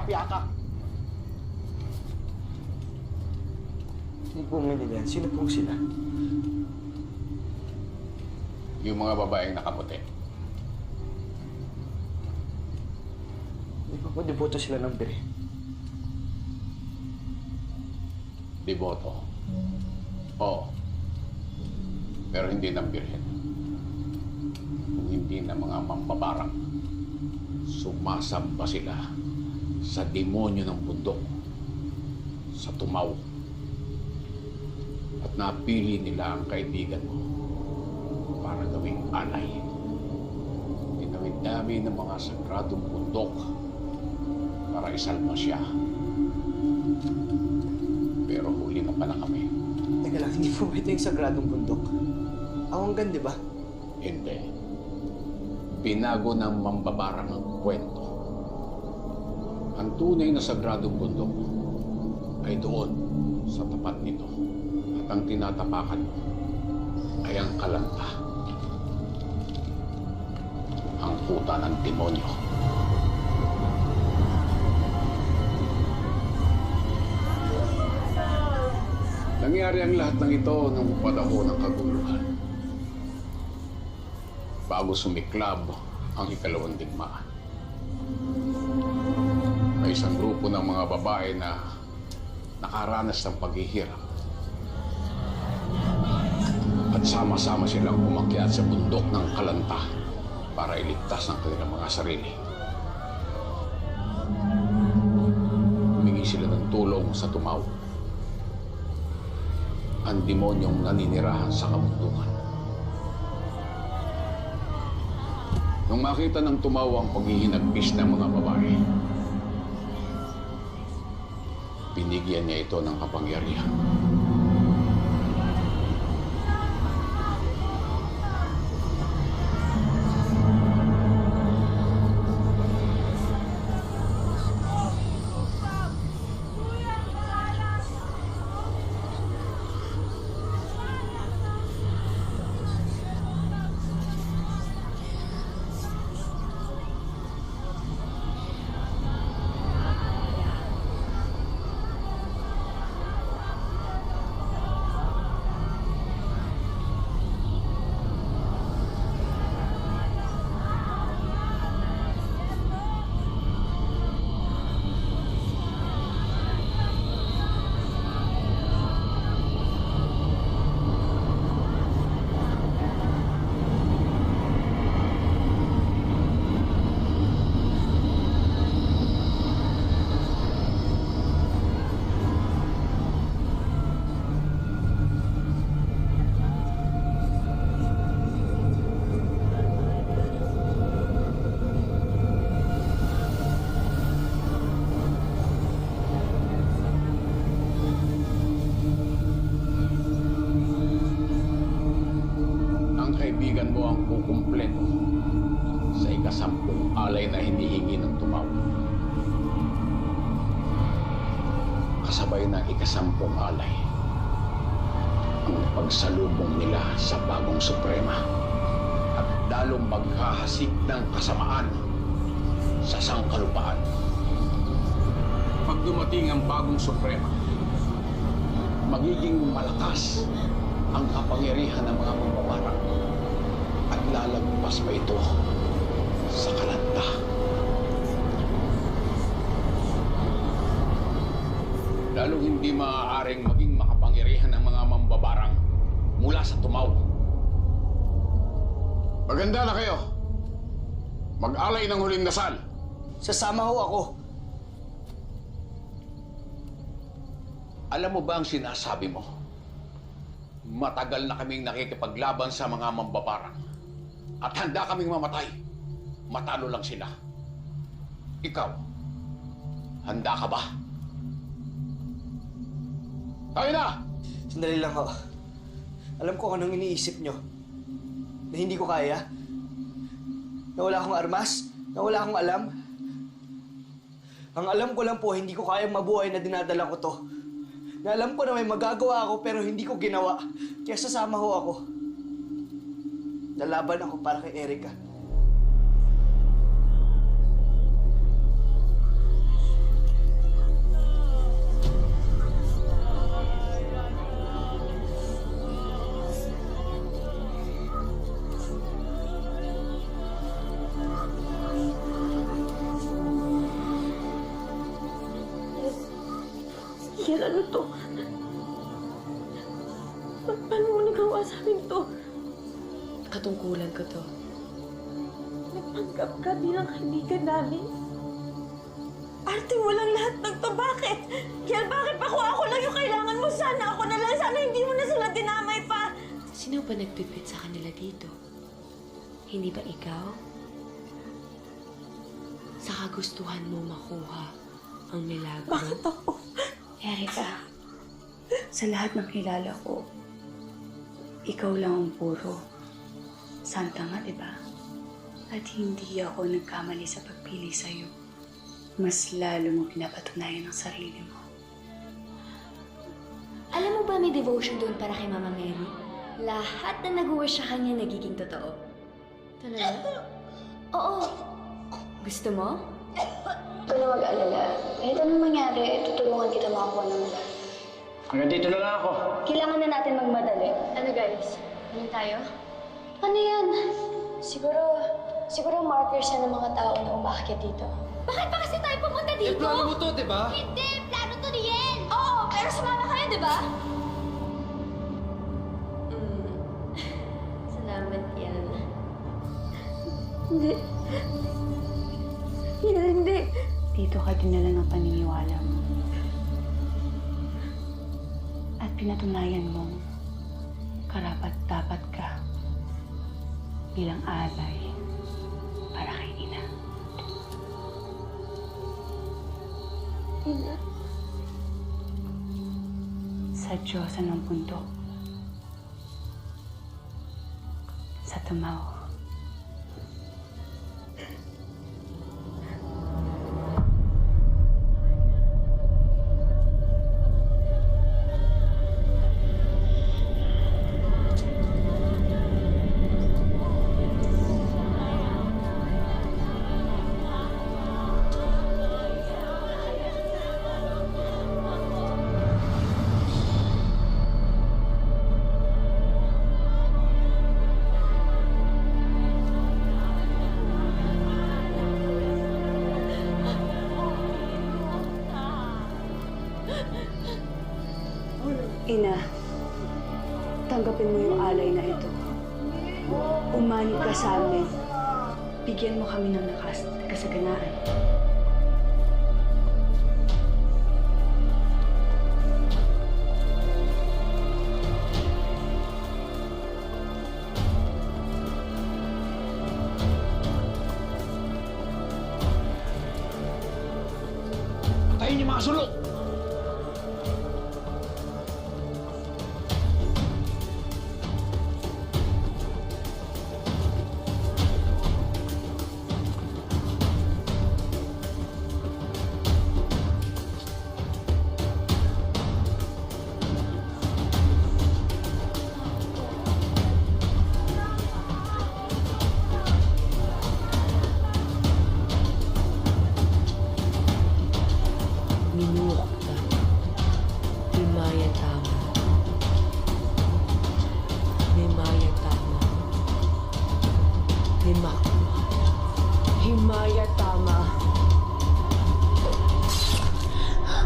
yaka. Hindi po maintindihan. Sino pong sila? Yung mga babaeng nakaputi. Hindi pa po deboto sila ng biri. Deboto. Oo. Pero hindi ng birhen. Kung hindi na mga mambabarang. Sumasamba sila sa demonyo ng bundok. Sa tumaw. At napili nila ang kaibigan mo para gawing alay. Dinamit-dami ng mga sagradong bundok para isalma siya. Pero huli na pala kami. Teka lang, hindi po ba ito yung sagradong bundok? Awanggan, di ba? Hindi. Binago ng mambabarang ang kwento. Ang tunay na sagradong bundok ay doon sa tapat nito. At ang tinatapakan mo ay ang kalanta. Ang kuta ng demonyo. Nangyari ang lahat ng ito nung panahon ng kaguluhan. Bago sumiklab ang ikalawang digmaan. May isang grupo ng mga babae na nakaranas ng paghihirap. At sama-sama silang umakyat sa bundok ng kalanta para iligtas ang kanilang mga sarili. Humingi sila ng tulong sa tumaw. Ang demonyong naninirahan sa kabundukan. Nung makita ng tumaw ang paghihinagpis ng mga babae, binigyan niya ito ng kapangyarihan. Kaibigan mo ang kukumpleto sa ikasampung alay na hinihingi ng tumaw. Kasabay ng ikasampung alay ang pagsalubong nila sa bagong suprema at dalong maghahasik ng kasamaan sa sangkalupaan. Pag dumating ang bagong suprema, magiging malakas ang kapangyarihan ng mga mambabarang at lalagpas pa ito sa kalanta. Lalong hindi maaaring maging makapangyarihan ng mga mambabarang mula sa tumaw. Maganda na kayo. Mag-alay ng huling dasal. Sasama ho ako. Alam mo ba ang sinasabi mo? Matagal na kaming nakikipaglaban sa mga mambabarang. At handa kaming mamatay. Matalo lang sila. Ikaw, handa ka ba? Tayo na! Sandali lang ho. Alam ko anong iniisip nyo. Na hindi ko kaya. Na wala akong armas. Na wala akong alam. Ang alam ko lang po, hindi ko kayang mabuhay na dinadala ko to. Na alam ko na may magagawa ako pero hindi ko ginawa. Kaya sasama ho ako. Lalaban ako para kay Erica. Kiel, ano to? Paano mo nagawa sa amin to? Katungkulan ko to. Nagpanggap ka bilang kaibigan namin. Ate, walang lahat ng to. Bakit? Kiel, bakit pa kung ako lang yung kailangan mo? Sana ako na lang. Sana hindi mo na sila dinamay pa. Sino ba nagpipit sa kanila dito? Hindi ba ikaw? Sa kagustuhan mo makuha ang milagro? Bakit ako? Erika, sa lahat ng kilala ko, ikaw lang ang puro. Santa nga, di ba? At hindi ako nagkamali sa pagpili sa'yo. Mas lalo mo pinapatunayan ang sarili mo. Alam mo ba may devotion doon para kay Mama Mary? Lahat na nag-wish sa kanya nagiging totoo. Talaga? Oo. Gusto mo? Huwag ka na mag-alala. Kahit anong mangyari, tutulungan kita makakuha ng lahat. Hanggang dito na lang ako. Kailangan na natin magmadali. Ano guys? Ano tayo? Ano yan? Siguro markers yan ng mga tao na umakyat dito. Bakit pa kasi tayo pumunta dito? plano mo to, di ba? Hindi, plano to ni Yen! Oo, pero sumama kayo, di ba? Salamat yan. Hindi. Hindi. Dito ka dinala ng paniniwala mo. At pinatunayan mong karapat-dapat ka bilang alay para kay Ina. Ina? Sa Diyosan ng bundok. Sa Tumaw. Ina, tanggapin mo yung alay na ito. Umanib ka sa amin. Bigyan mo kami ng lakas at kasaganaan. Patayin niyo mga sulok! Minukta. Himaya tama. Himaya tama. Himaya tama. Ah!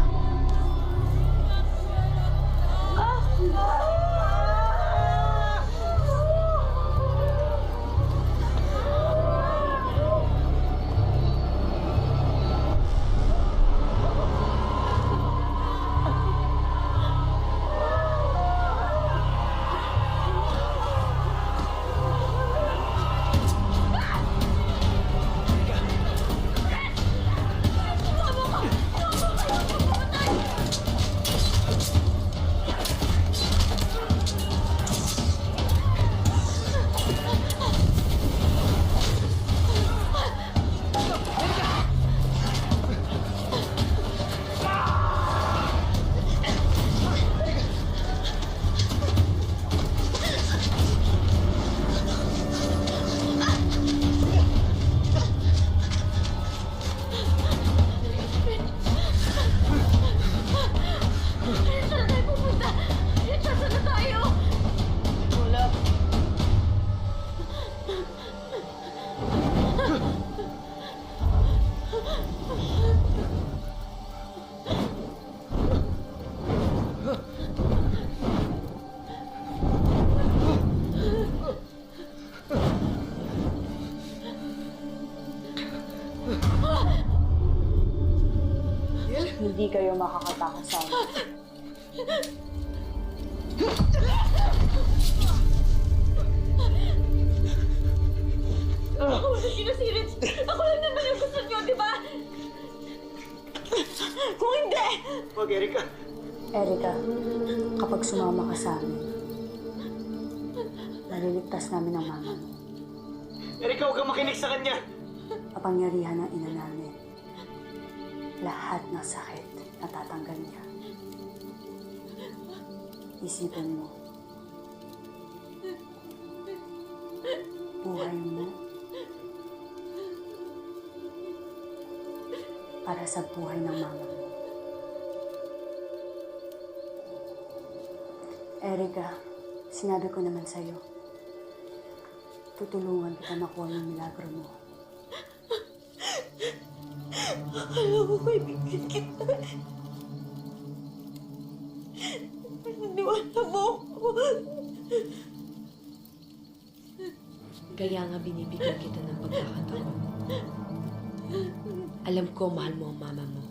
hindi kayo makakapakasama. Ako wala sinasirit. Ako lang naman yung gusto niyo, di ba? Kung hindi! Wag, Erika. Erika, kapag sumama ka sa amin, naliligtas namin ang mama mo. Erika, huwag kang makinig sa kanya. Kapangyarihan ng ina namin. Lahat ng sakit natatanggal niya. Isipin mo, buhay mo para sa buhay ng mama mo. Erika, sinabi ko naman sa'yo, tutulungan kita makuha yung milagro mo. Alam ko kaibigan kita. Naniwala mo ako. Kaya nga binibigyan kita ng pagkakataon. Alam ko mahal mo ang mama mo.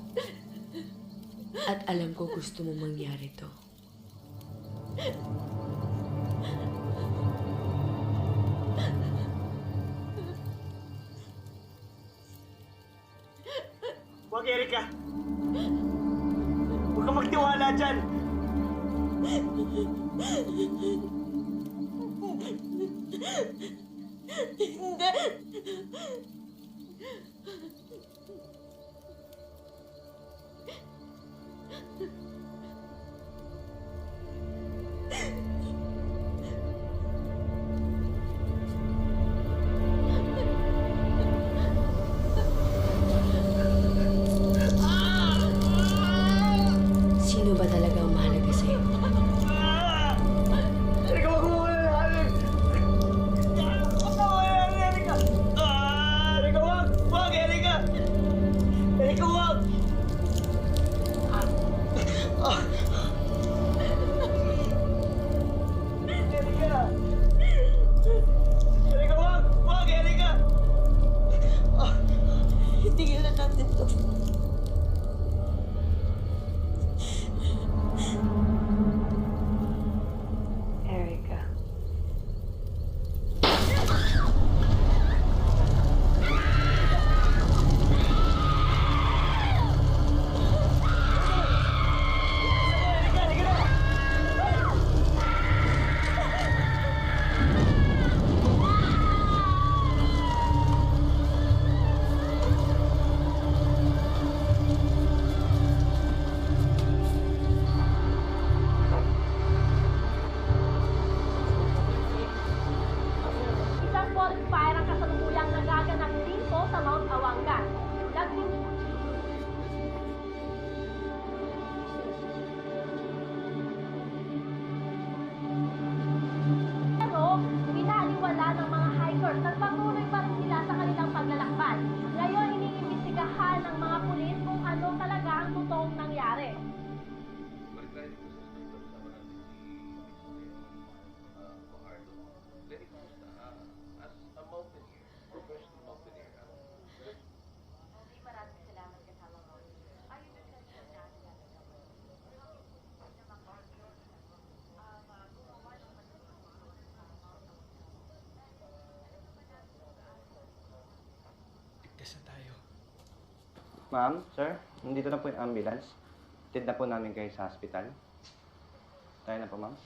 At alam ko gusto mo mangyari to. Wag, Erika. Huwag kang magtiwala dyan. Hindi. Sino ba talaga ang mahalaga sa'yo? Erika, wag mo alalahanin. Wag mo alalahanin, Erika. Erika, wag. Wag, Erika. Erika, wag. Erika. Erika, wag. Wag, Erika. Tigilan natin to. Erika. Isang forest fire ang kasalukuyang nagaganap dito sa Mount Awangan. Pero binaliwala ng mga hikers. Nagpatuloy pa rin sila sa kanilang paglalakbay. Ngayon, iniimbestigahan ng mga pulis kung ano talaga ang totoong nangyari. Ligtas na tayo. Ma'am, sir, nandito na po yung ambulance. Tid na po namin kayo sa hospital. Tayo na po, ma'am.